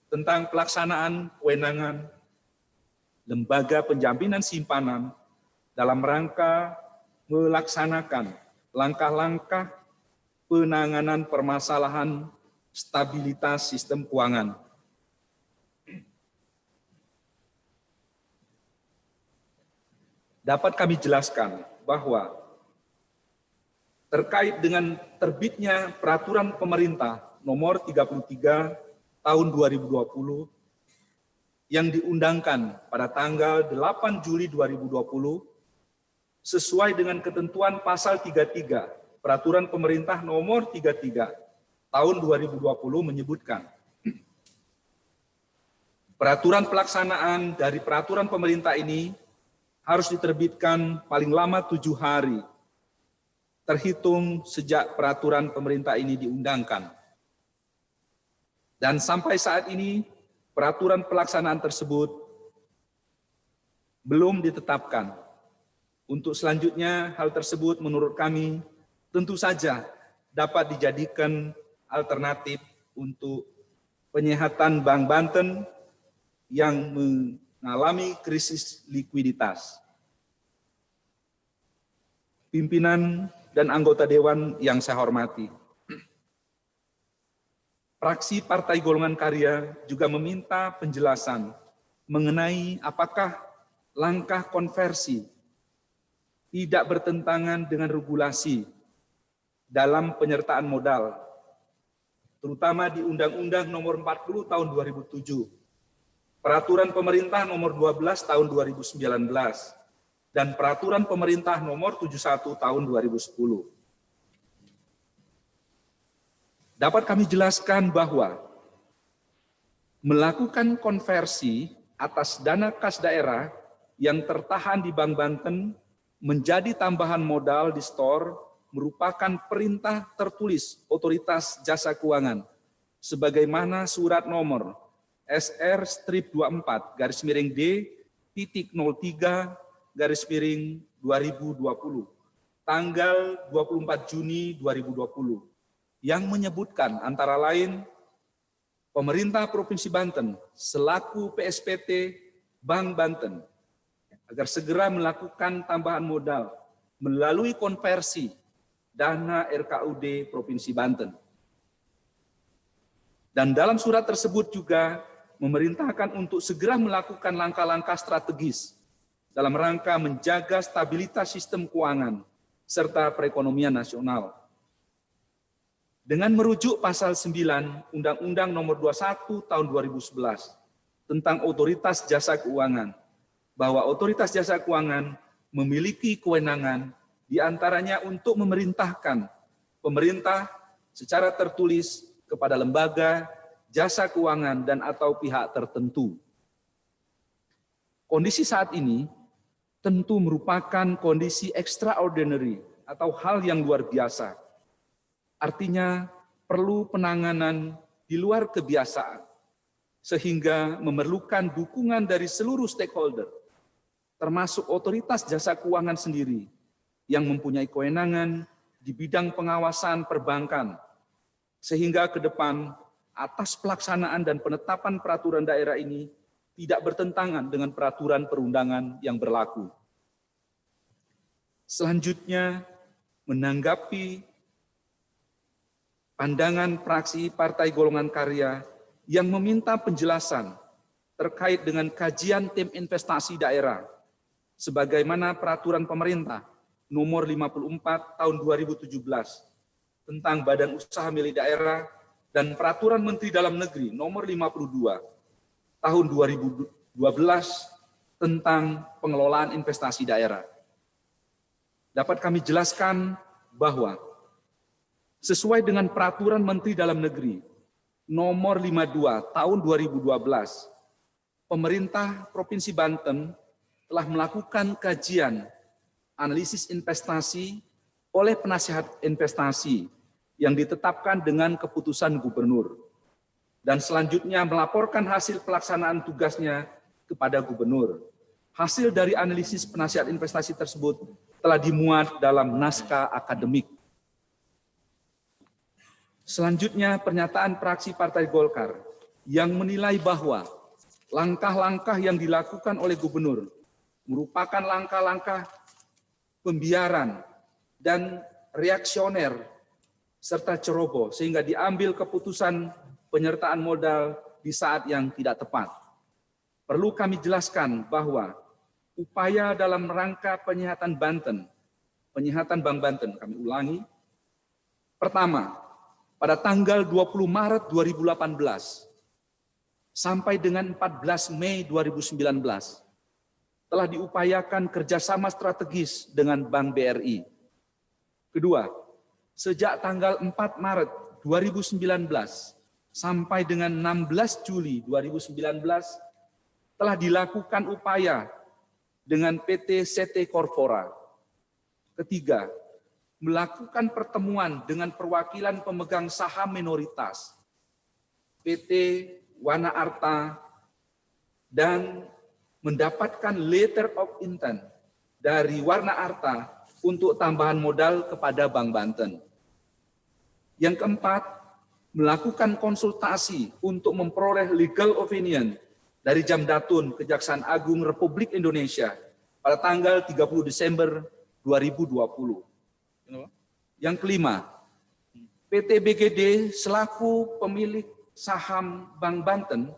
Speaker 3: tentang pelaksanaan kewenangan lembaga penjaminan simpanan dalam rangka melaksanakan langkah-langkah penanganan permasalahan stabilitas sistem keuangan. Dapat kami jelaskan bahwa terkait dengan terbitnya peraturan pemerintah nomor 33 tahun 2020 yang diundangkan pada tanggal 8 Juli 2020 sesuai dengan ketentuan pasal 33 peraturan pemerintah nomor 33 tahun 2020 menyebutkan peraturan pelaksanaan dari peraturan pemerintah ini harus diterbitkan paling lama 7 hari terhitung sejak peraturan pemerintah ini diundangkan. Dan sampai saat ini peraturan pelaksanaan tersebut belum ditetapkan. Untuk selanjutnya hal tersebut menurut kami tentu saja dapat dijadikan alternatif untuk penyehatan Bank Banten yang mengalami krisis likuiditas. Pimpinan dan anggota Dewan yang saya hormati. Fraksi Partai Golongan Karya juga meminta penjelasan mengenai apakah langkah konversi tidak bertentangan dengan regulasi dalam penyertaan modal, terutama di Undang-Undang Nomor 40 Tahun 2007, Peraturan Pemerintah Nomor 12 Tahun 2019, dan Peraturan Pemerintah Nomor 71 Tahun 2010. Dapat kami jelaskan bahwa melakukan konversi atas dana kas daerah yang tertahan di Bank Banten menjadi tambahan modal di store merupakan perintah tertulis Otoritas Jasa Keuangan sebagaimana surat nomor SR-D-03/2020 tanggal 24 Juni 2020 yang menyebutkan antara lain pemerintah Provinsi Banten selaku PSPT Bank Banten agar segera melakukan tambahan modal melalui konversi dana RKUD Provinsi Banten. Dan dalam surat tersebut juga memerintahkan untuk segera melakukan langkah-langkah strategis dalam rangka menjaga stabilitas sistem keuangan serta perekonomian nasional. Dengan merujuk pasal 9 Undang-Undang Nomor 21 Tahun 2011 tentang Otoritas Jasa Keuangan, bahwa Otoritas Jasa Keuangan memiliki kewenangan diantaranya untuk memerintahkan pemerintah secara tertulis kepada lembaga, jasa keuangan, dan atau pihak tertentu. Kondisi saat ini tentu merupakan kondisi extraordinary atau hal yang luar biasa. Artinya perlu penanganan di luar kebiasaan, sehingga memerlukan dukungan dari seluruh stakeholder, termasuk Otoritas Jasa Keuangan sendiri, yang mempunyai kewenangan di bidang pengawasan perbankan, sehingga ke depan atas pelaksanaan dan penetapan peraturan daerah ini tidak bertentangan dengan peraturan perundangan yang berlaku. Selanjutnya, menanggapi pandangan fraksi Partai Golongan Karya yang meminta penjelasan terkait dengan kajian tim investasi daerah, sebagaimana peraturan pemerintah nomor 54 tahun 2017 tentang badan usaha milik daerah dan peraturan Menteri Dalam Negeri nomor 52 tahun 2012 tentang pengelolaan investasi daerah. Dapat kami jelaskan bahwa sesuai dengan peraturan Menteri Dalam Negeri nomor 52 tahun 2012, pemerintah Provinsi Banten telah melakukan kajian analisis investasi oleh penasihat investasi yang ditetapkan dengan keputusan gubernur, dan selanjutnya melaporkan hasil pelaksanaan tugasnya kepada gubernur. Hasil dari analisis penasihat investasi tersebut telah dimuat dalam naskah akademik. Selanjutnya, pernyataan fraksi Partai Golkar yang menilai bahwa langkah-langkah yang dilakukan oleh gubernur merupakan langkah-langkah pembiaran dan reaksioner serta ceroboh sehingga diambil keputusan penyertaan modal di saat yang tidak tepat. Perlu kami jelaskan bahwa upaya dalam rangka penyihatan Bank Banten, kami ulangi. Pertama, pada tanggal 20 Maret 2018 sampai dengan 14 Mei 2019 telah diupayakan kerjasama strategis dengan Bank BRI. Kedua, sejak tanggal 4 Maret 2019 sampai dengan 16 Juli 2019 telah dilakukan upaya dengan PT CT Corpora. Ketiga, melakukan pertemuan dengan perwakilan pemegang saham minoritas PT Wana Arta dan mendapatkan letter of intent dari Wana Arta untuk tambahan modal kepada Bank Banten. Yang keempat, melakukan konsultasi untuk memperoleh legal opinion dari Jamdatun Kejaksaan Agung Republik Indonesia pada tanggal 30 Desember 2020. Yang kelima, PT BGD selaku pemilik saham Bank Banten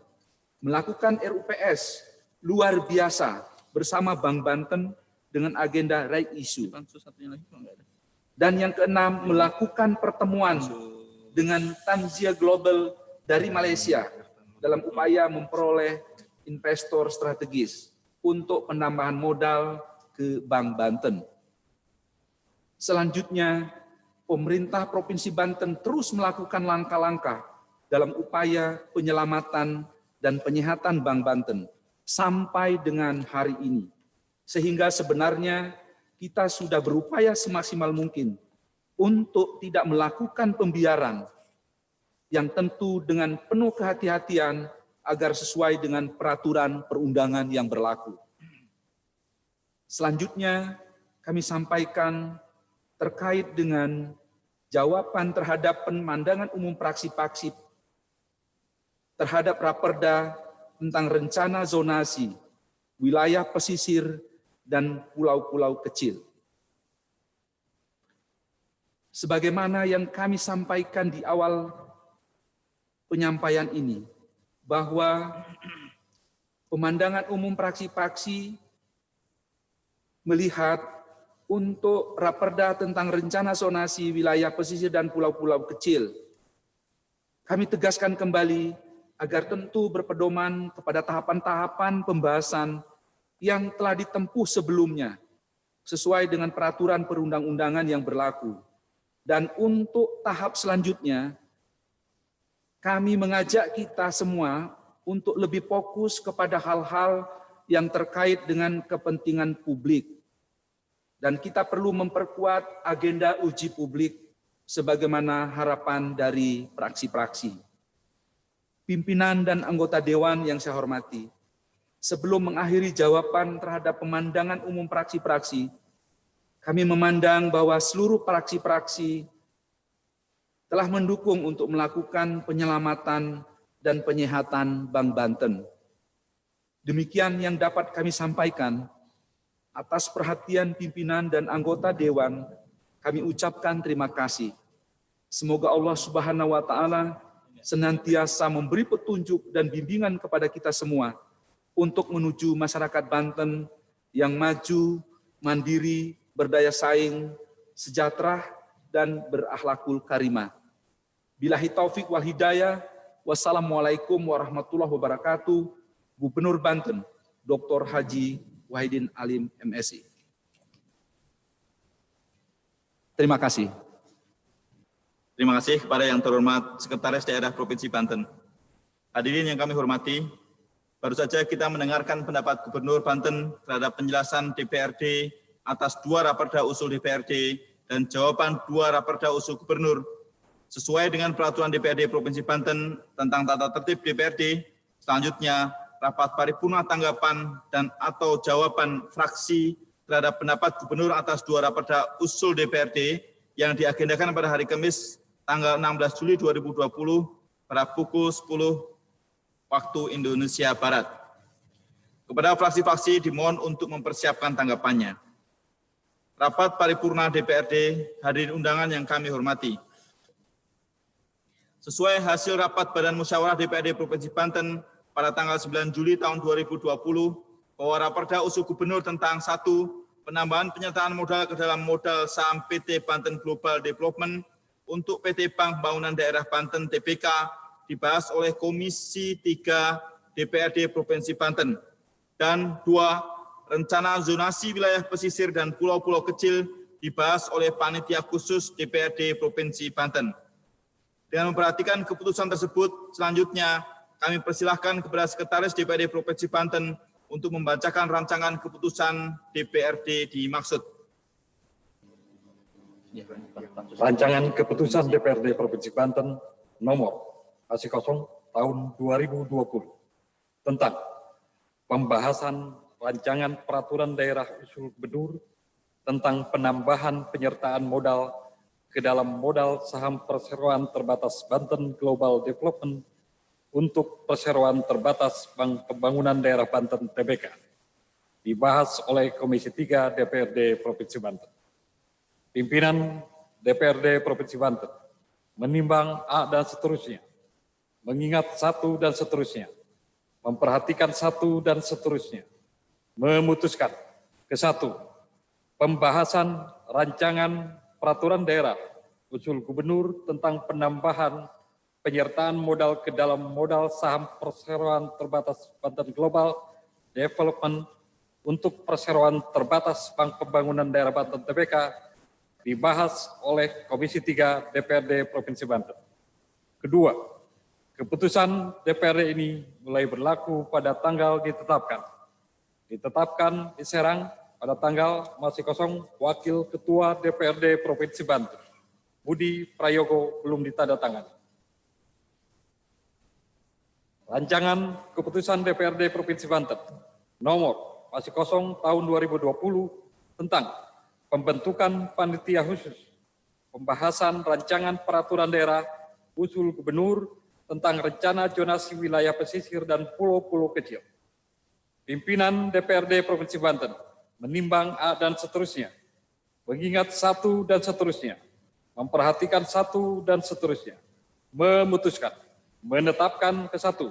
Speaker 3: melakukan RUPS luar biasa bersama Bank Banten dengan agenda right issue. Dan yang keenam, melakukan pertemuan dengan Tanzia Global dari Malaysia dalam upaya memperoleh investor strategis untuk penambahan modal ke Bank Banten. Selanjutnya, pemerintah Provinsi Banten terus melakukan langkah-langkah dalam upaya penyelamatan dan penyihatan Bank Banten sampai dengan hari ini. Sehingga sebenarnya kita sudah berupaya semaksimal mungkin untuk tidak melakukan pembiaran yang tentu dengan penuh kehati-hatian agar sesuai dengan peraturan perundangan yang berlaku. Selanjutnya kami sampaikan terkait dengan jawaban terhadap pemandangan umum praksi-praksi terhadap Raperda tentang rencana zonasi wilayah pesisir dan pulau-pulau kecil. Sebagaimana yang kami sampaikan di awal penyampaian ini, bahwa pemandangan umum praksi-praksi melihat untuk Raperda tentang rencana zonasi wilayah pesisir dan pulau-pulau kecil, kami tegaskan kembali agar tentu berpedoman kepada tahapan-tahapan pembahasan yang telah ditempuh sebelumnya, sesuai dengan peraturan perundang-undangan yang berlaku. Dan untuk tahap selanjutnya, kami mengajak kita semua untuk lebih fokus kepada hal-hal yang terkait dengan kepentingan publik. Dan kita perlu memperkuat agenda uji publik sebagaimana harapan dari praksi-praksi. Pimpinan dan anggota Dewan yang saya hormati, sebelum mengakhiri jawaban terhadap pemandangan umum praksi-praksi, kami memandang bahwa seluruh praksi-praksi telah mendukung untuk melakukan penyelamatan dan penyihatan Bank Banten. Demikian yang dapat kami sampaikan. Atas perhatian pimpinan dan anggota Dewan, kami ucapkan terima kasih. Semoga Allah Subhanahu wa Ta'ala senantiasa memberi petunjuk dan bimbingan kepada kita semua untuk menuju masyarakat Banten yang maju, mandiri, berdaya saing, sejahtera, dan berakhlakul karimah. Billahi taufik wal hidayah. Wassalamualaikum warahmatullahi wabarakatuh. Gubernur Banten, Dr. Haji Wahidin Alim, MSI. Terima kasih.
Speaker 2: Terima kasih kepada yang terhormat Sekretaris Daerah Provinsi Banten. Hadirin yang kami hormati, baru saja kita mendengarkan pendapat Gubernur Banten terhadap penjelasan DPRD atas 2 Raperda usul DPRD dan jawaban 2 Raperda Usul Gubernur sesuai dengan Peraturan DPRD Provinsi Banten tentang tata tertib DPRD. Selanjutnya, rapat paripurna tanggapan dan atau jawaban fraksi terhadap pendapat Gubernur atas 2 Raperda Usul DPRD yang diagendakan pada hari Kamis tanggal 16 Juli 2020 pada pukul 10 waktu Indonesia Barat. Kepada fraksi-fraksi dimohon untuk mempersiapkan tanggapannya. Rapat paripurna DPRD, hadirin undangan yang kami hormati. Sesuai hasil rapat Badan Musyawarah DPRD Provinsi Banten pada tanggal 9 Juli tahun 2020, bahwa Raperda Usul Gubernur tentang 1. Penambahan penyertaan modal ke dalam modal saham PT Banten Global Development untuk PT Bank Pembangunan Daerah Banten (TBK) dibahas oleh Komisi 3 DPRD Provinsi Banten. Dan 2. Rencana zonasi wilayah pesisir dan pulau-pulau kecil dibahas oleh Panitia Khusus DPRD Provinsi Banten. Dengan memperhatikan keputusan tersebut, selanjutnya kami persilahkan kepada Sekretaris DPRD Provinsi Banten untuk membacakan rancangan keputusan DPRD dimaksud.
Speaker 4: Rancangan keputusan DPRD Provinsi Banten nomor tahun 2020 tentang pembahasan rancangan peraturan daerah usul gubernur tentang penambahan penyertaan modal ke dalam modal saham perseroan terbatas Banten Global Development untuk perseroan terbatas Bank Pembangunan Daerah Banten (TBK) dibahas oleh Komisi 3 DPRD Provinsi Banten. Pimpinan DPRD Provinsi Banten menimbang A dan seterusnya, mengingat 1 dan seterusnya, memperhatikan 1 dan seterusnya, memutuskan ke 1. Pembahasan rancangan peraturan daerah usul gubernur tentang penambahan penyertaan modal ke dalam modal saham perseroan terbatas Banten Global Development untuk perseroan terbatas Bank Pembangunan Daerah Banten (TBK) dibahas oleh Komisi 3 DPRD Provinsi Banten. Kedua, keputusan DPRD ini mulai berlaku pada tanggal ditetapkan. Ditetapkan di Serang pada tanggal masih kosong Wakil Ketua DPRD Provinsi Banten, Budi Prayogo, belum ditandatangani. Rancangan keputusan DPRD Provinsi Banten nomor masih kosong tahun 2020 tentang pembentukan panitia khusus pembahasan rancangan peraturan daerah usul gubernur tentang rencana zonasi wilayah pesisir dan pulau-pulau kecil. Pimpinan DPRD Provinsi Banten menimbang A dan seterusnya, mengingat 1 dan seterusnya, memperhatikan 1 dan seterusnya, memutuskan, menetapkan ke 1,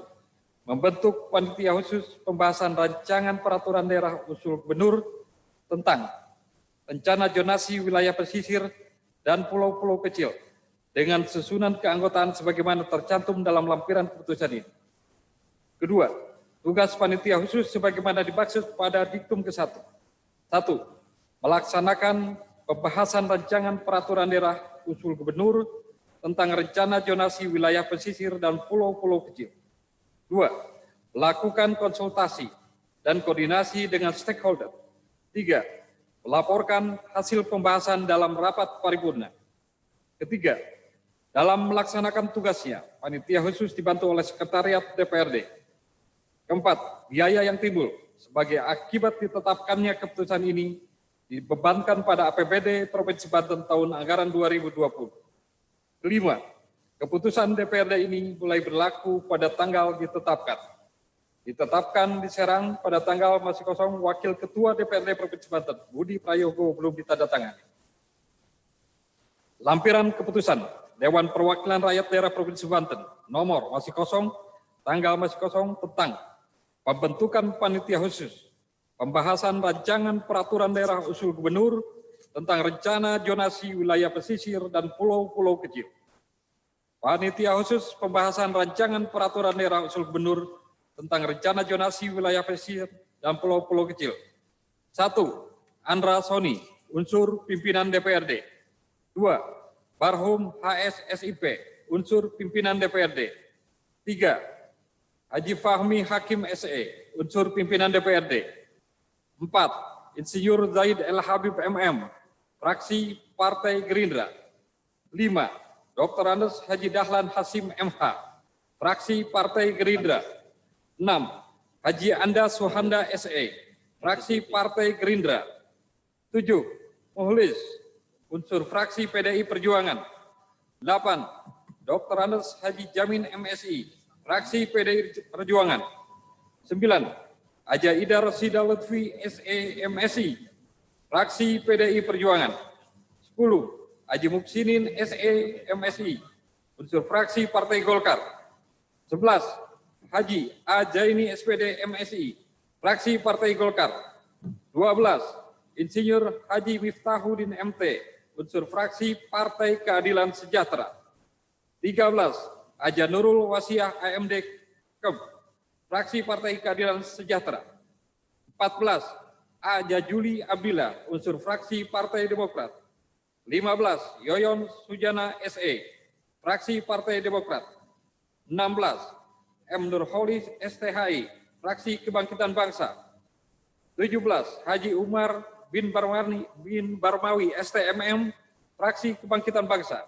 Speaker 4: membentuk panitia khusus pembahasan rancangan peraturan daerah usul gubernur tentang rencana zonasi wilayah pesisir dan pulau-pulau kecil dengan susunan keanggotaan sebagaimana tercantum dalam lampiran keputusan ini. Kedua, tugas panitia khusus sebagaimana dimaksud pada diktum ke-1. 1. Melaksanakan pembahasan rancangan peraturan daerah usul gubernur tentang rencana zonasi wilayah pesisir dan pulau-pulau kecil. 2. Melakukan konsultasi dan koordinasi dengan stakeholder. 3. Melaporkan hasil pembahasan dalam rapat paripurna. Ketiga, dalam melaksanakan tugasnya, panitia khusus dibantu oleh Sekretariat DPRD. Keempat, biaya yang timbul sebagai akibat ditetapkannya keputusan ini dibebankan pada APBD Provinsi Banten tahun anggaran 2020. Kelima, keputusan DPRD ini mulai berlaku pada tanggal ditetapkan. Ditetapkan di Serang pada tanggal masih kosong Wakil Ketua DPRD Provinsi Banten, Budi Prayogo, belum ditandatangani. Lampiran keputusan Dewan Perwakilan Rakyat Daerah Provinsi Banten nomor masih kosong, tanggal masih kosong tentang pembentukan panitia khusus pembahasan rancangan peraturan daerah usul gubernur tentang rencana zonasi wilayah pesisir dan pulau-pulau kecil. Panitia khusus pembahasan rancangan peraturan daerah usul gubernur tentang rencana zonasi wilayah pesisir dan pulau-pulau kecil. 1. Andra Soni, unsur pimpinan DPRD. 2. Barhum HSSIP, unsur pimpinan DPRD. 3. Haji Fahmi Hakim SE, unsur pimpinan DPRD. 4. Insinyur Zaid El Habib MM, fraksi Partai Gerindra. 5. Dr. Andes Haji Dahlan Hasim MH, fraksi Partai Gerindra. 6. Haji Anda Suhanda SE, fraksi Partai Gerindra. 7. Muhlis, unsur fraksi PDI Perjuangan. 8. Dr. Andes Haji Jamin MSI, fraksi PDI Perjuangan. 9. Haja Ida Rosida Lutfi SE MSI, fraksi PDI Perjuangan. 10. Haji Muksinin SE MSI, unsur fraksi Partai Golkar. 11. Haji A. Jaini SPD MSI, fraksi Partai Golkar. 12. Insinyur Haji Miftahuddin MT, unsur fraksi Partai Keadilan Sejahtera. 13. Haja Nurul Wasiah AMD KEM, fraksi Partai Keadilan Sejahtera. 14. Haja Juli Abdillah, unsur fraksi Partai Demokrat. 15. Yoyon Sujana SE, fraksi Partai Demokrat. 16. M. Nurholis STHI, fraksi Kebangkitan Bangsa. 17. Haji Umar bin Barmawi STMM, fraksi Kebangkitan Bangsa.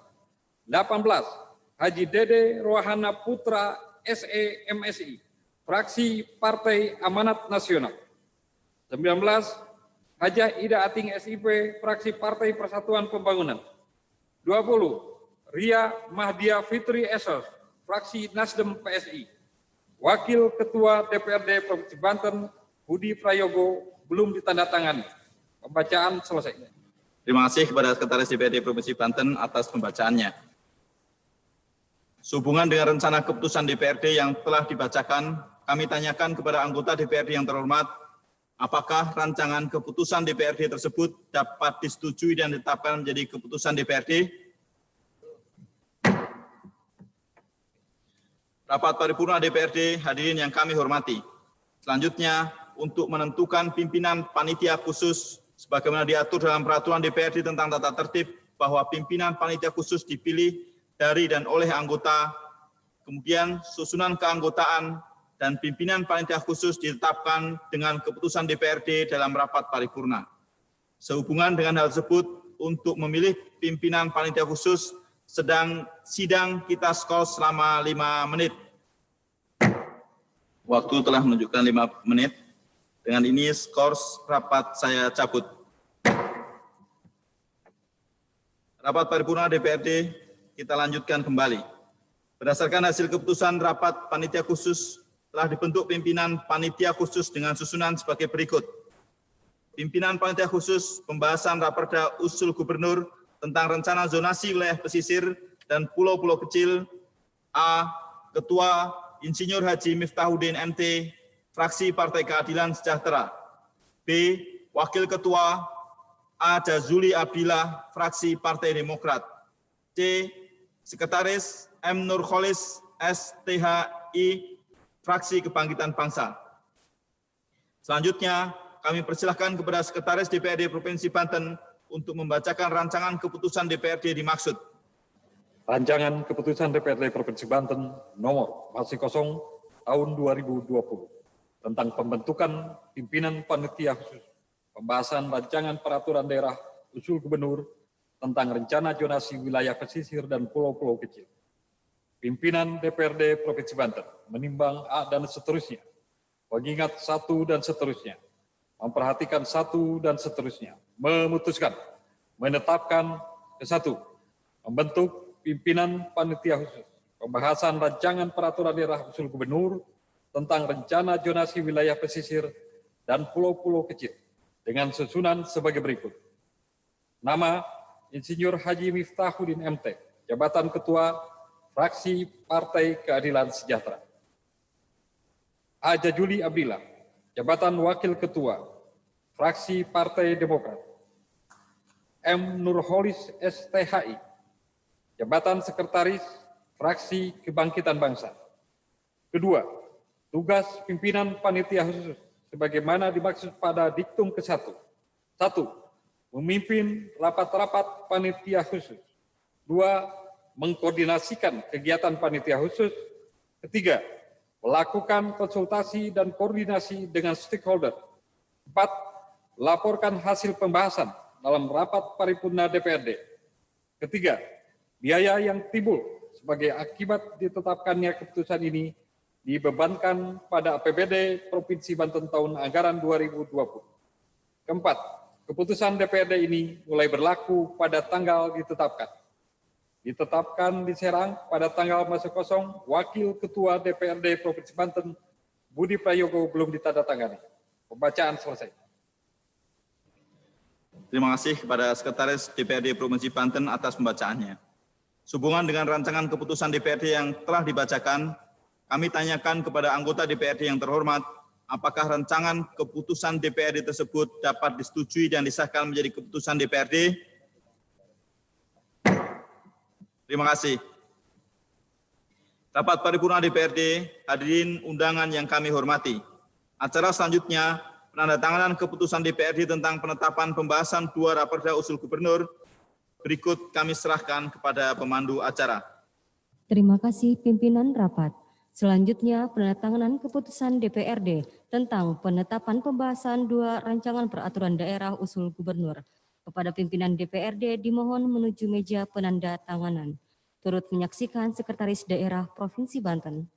Speaker 4: 18. Haji Dede Rohana Putra SE MSI, fraksi Partai Amanat Nasional. 19. Haja Ida Ating SIP, fraksi Partai Persatuan Pembangunan. 20. Ria Mahdia Fitri Esos, fraksi Nasdem PSI. Wakil Ketua DPRD Provinsi Banten, Budi Prayogo, belum ditandatangani. Pembacaan selesai.
Speaker 2: Terima kasih kepada Sekretaris DPRD Provinsi Banten atas pembacaannya. Sehubungan dengan rencana keputusan DPRD yang telah dibacakan, kami tanyakan kepada anggota DPRD yang terhormat, apakah rancangan keputusan DPRD tersebut dapat disetujui dan ditetapkan menjadi keputusan DPRD? Rapat paripurna DPRD, hadirin yang kami hormati. Selanjutnya, untuk menentukan pimpinan panitia khusus sebagaimana diatur dalam peraturan DPRD tentang tata tertib bahwa pimpinan panitia khusus dipilih dari dan oleh anggota, kemudian susunan keanggotaan dan pimpinan panitia khusus ditetapkan dengan keputusan DPRD dalam rapat paripurna. Sehubungan dengan hal tersebut, untuk memilih pimpinan panitia khusus sidang kita skor selama 5 menit. Waktu telah menunjukkan 5 menit. Dengan ini skor rapat saya cabut. Rapat paripurna DPRD kita lanjutkan kembali. Berdasarkan hasil keputusan rapat panitia khusus, telah dibentuk pimpinan panitia khusus dengan susunan sebagai berikut. Pimpinan panitia khusus pembahasan Raperda Usul Gubernur tentang rencana zonasi wilayah pesisir dan pulau-pulau kecil. A. Ketua Insinyur Haji Miftahuddin MT, fraksi Partai Keadilan Sejahtera. B. Wakil Ketua A. Jazuli Abdillah, fraksi Partai Demokrat. C. Sekretaris M. Nurholis STHI, fraksi Kebangkitan Bangsa. Selanjutnya, kami persilahkan kepada Sekretaris DPRD Provinsi Banten untuk membacakan rancangan keputusan DPRD dimaksud.
Speaker 4: Rancangan keputusan DPRD Provinsi Banten nomor masih kosong tahun 2020 tentang pembentukan pimpinan panitia khusus pembahasan rancangan peraturan daerah usul gubernur tentang rencana zonasi wilayah pesisir dan pulau-pulau kecil. Pimpinan DPRD Provinsi Banten menimbang A dan seterusnya, mengingat 1 dan seterusnya, memperhatikan 1 dan seterusnya, memutuskan, menetapkan ke 1, membentuk pimpinan panitia khusus pembahasan rancangan peraturan daerah usul gubernur tentang rencana zonasi wilayah pesisir dan pulau-pulau kecil dengan susunan sebagai berikut. Nama Insinyur Haji Miftahuddin MT, jabatan Ketua Fraksi Partai Keadilan Sejahtera. A. Jazuli Abdillah, jabatan Wakil Ketua Fraksi Partai Demokrat. M. Nurholis STHI, jabatan Sekretaris Fraksi Kebangkitan Bangsa. Kedua, tugas pimpinan panitia khusus sebagaimana dimaksud pada diktum ke-1. 1. Memimpin rapat-rapat panitia khusus. 2. Mengkoordinasikan kegiatan panitia khusus. 3. Melakukan konsultasi dan koordinasi dengan stakeholder. 4. Laporkan hasil pembahasan dalam rapat paripurna DPRD. Ketiga, biaya yang timbul sebagai akibat ditetapkannya keputusan ini dibebankan pada APBD Provinsi Banten tahun anggaran 2020. Keempat, keputusan DPRD ini mulai berlaku pada tanggal ditetapkan. Ditetapkan di Serang pada tanggal masa kosong, Wakil Ketua DPRD Provinsi Banten, Budi Prayogo, belum ditandatangani. Pembacaan selesai.
Speaker 2: Terima kasih kepada Sekretaris DPRD Provinsi Banten atas pembacaannya. Sehubungan dengan rancangan keputusan DPRD yang telah dibacakan, kami tanyakan kepada anggota DPRD yang terhormat, apakah rancangan keputusan DPRD tersebut dapat disetujui dan disahkan menjadi keputusan DPRD? Terima kasih. Rapat paripurna DPRD, hadirin undangan yang kami hormati. Acara selanjutnya, penandatanganan keputusan DPRD tentang penetapan pembahasan 2 Raperda Usul Gubernur. Berikut kami serahkan kepada pemandu acara.
Speaker 1: Terima kasih pimpinan rapat. Selanjutnya, penandatanganan keputusan DPRD tentang penetapan pembahasan 2 rancangan peraturan daerah usul gubernur. Kepada pimpinan DPRD dimohon menuju meja penandatanganan. Turut menyaksikan Sekretaris Daerah Provinsi Banten.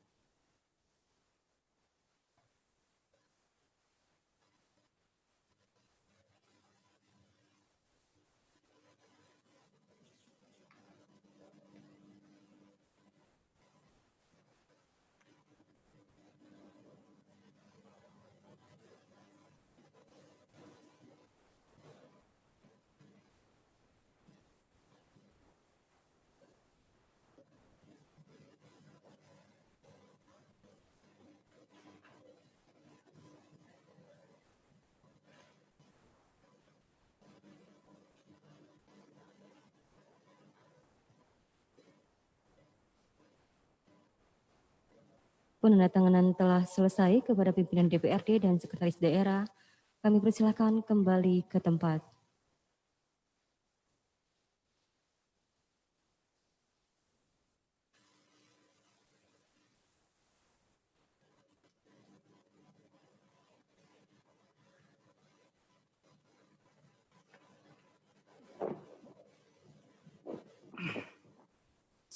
Speaker 1: Penandatanganan telah selesai kepada pimpinan DPRD dan Sekretaris Daerah. Kami persilakan kembali ke tempat.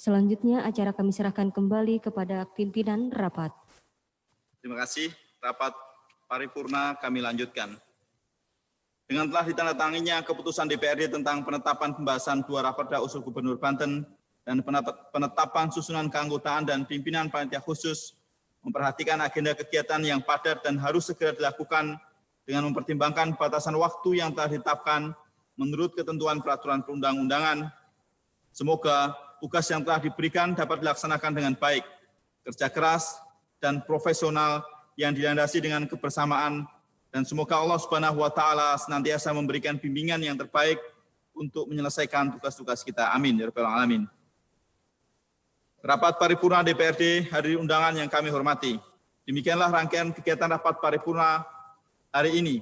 Speaker 1: Selanjutnya acara kami serahkan kembali kepada pimpinan rapat.
Speaker 2: Terima kasih. Rapat paripurna kami lanjutkan. Dengan telah ditandatanganinya keputusan DPRD tentang penetapan pembahasan 2 Raperda Usul Gubernur Banten dan penetapan susunan keanggotaan dan pimpinan panitia khusus, memperhatikan agenda kegiatan yang padat dan harus segera dilakukan dengan mempertimbangkan batasan waktu yang telah ditetapkan menurut ketentuan peraturan perundang-undangan. Semoga tugas yang telah diberikan dapat dilaksanakan dengan baik, kerja keras, dan profesional yang dilandasi dengan kebersamaan, dan semoga Allah Subhanahu wa Ta'ala senantiasa memberikan bimbingan yang terbaik untuk menyelesaikan tugas-tugas kita. Amin ya rabbal alamin. Rapat paripurna DPRD, hadirin undangan yang kami hormati. Demikianlah rangkaian kegiatan rapat paripurna hari ini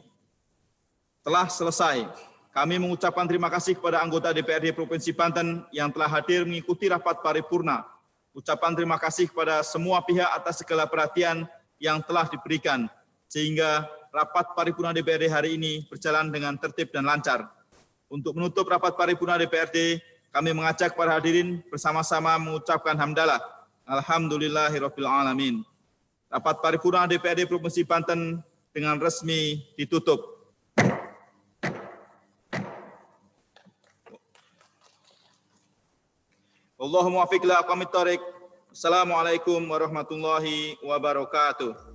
Speaker 2: telah selesai. Kami mengucapkan terima kasih kepada anggota DPRD Provinsi Banten yang telah hadir mengikuti rapat paripurna. Ucapan terima kasih kepada semua pihak atas segala perhatian yang telah diberikan, sehingga rapat paripurna DPRD hari ini berjalan dengan tertib dan lancar. Untuk menutup rapat paripurna DPRD, kami mengajak para hadirin bersama-sama mengucapkan hamdalah. Alhamdulillahirabbil alamin. Rapat paripurna DPRD Provinsi Banten dengan resmi ditutup. Allahumma wafiq ila aqwamit thoriq. Assalamualaikum warahmatullahi wabarakatuh.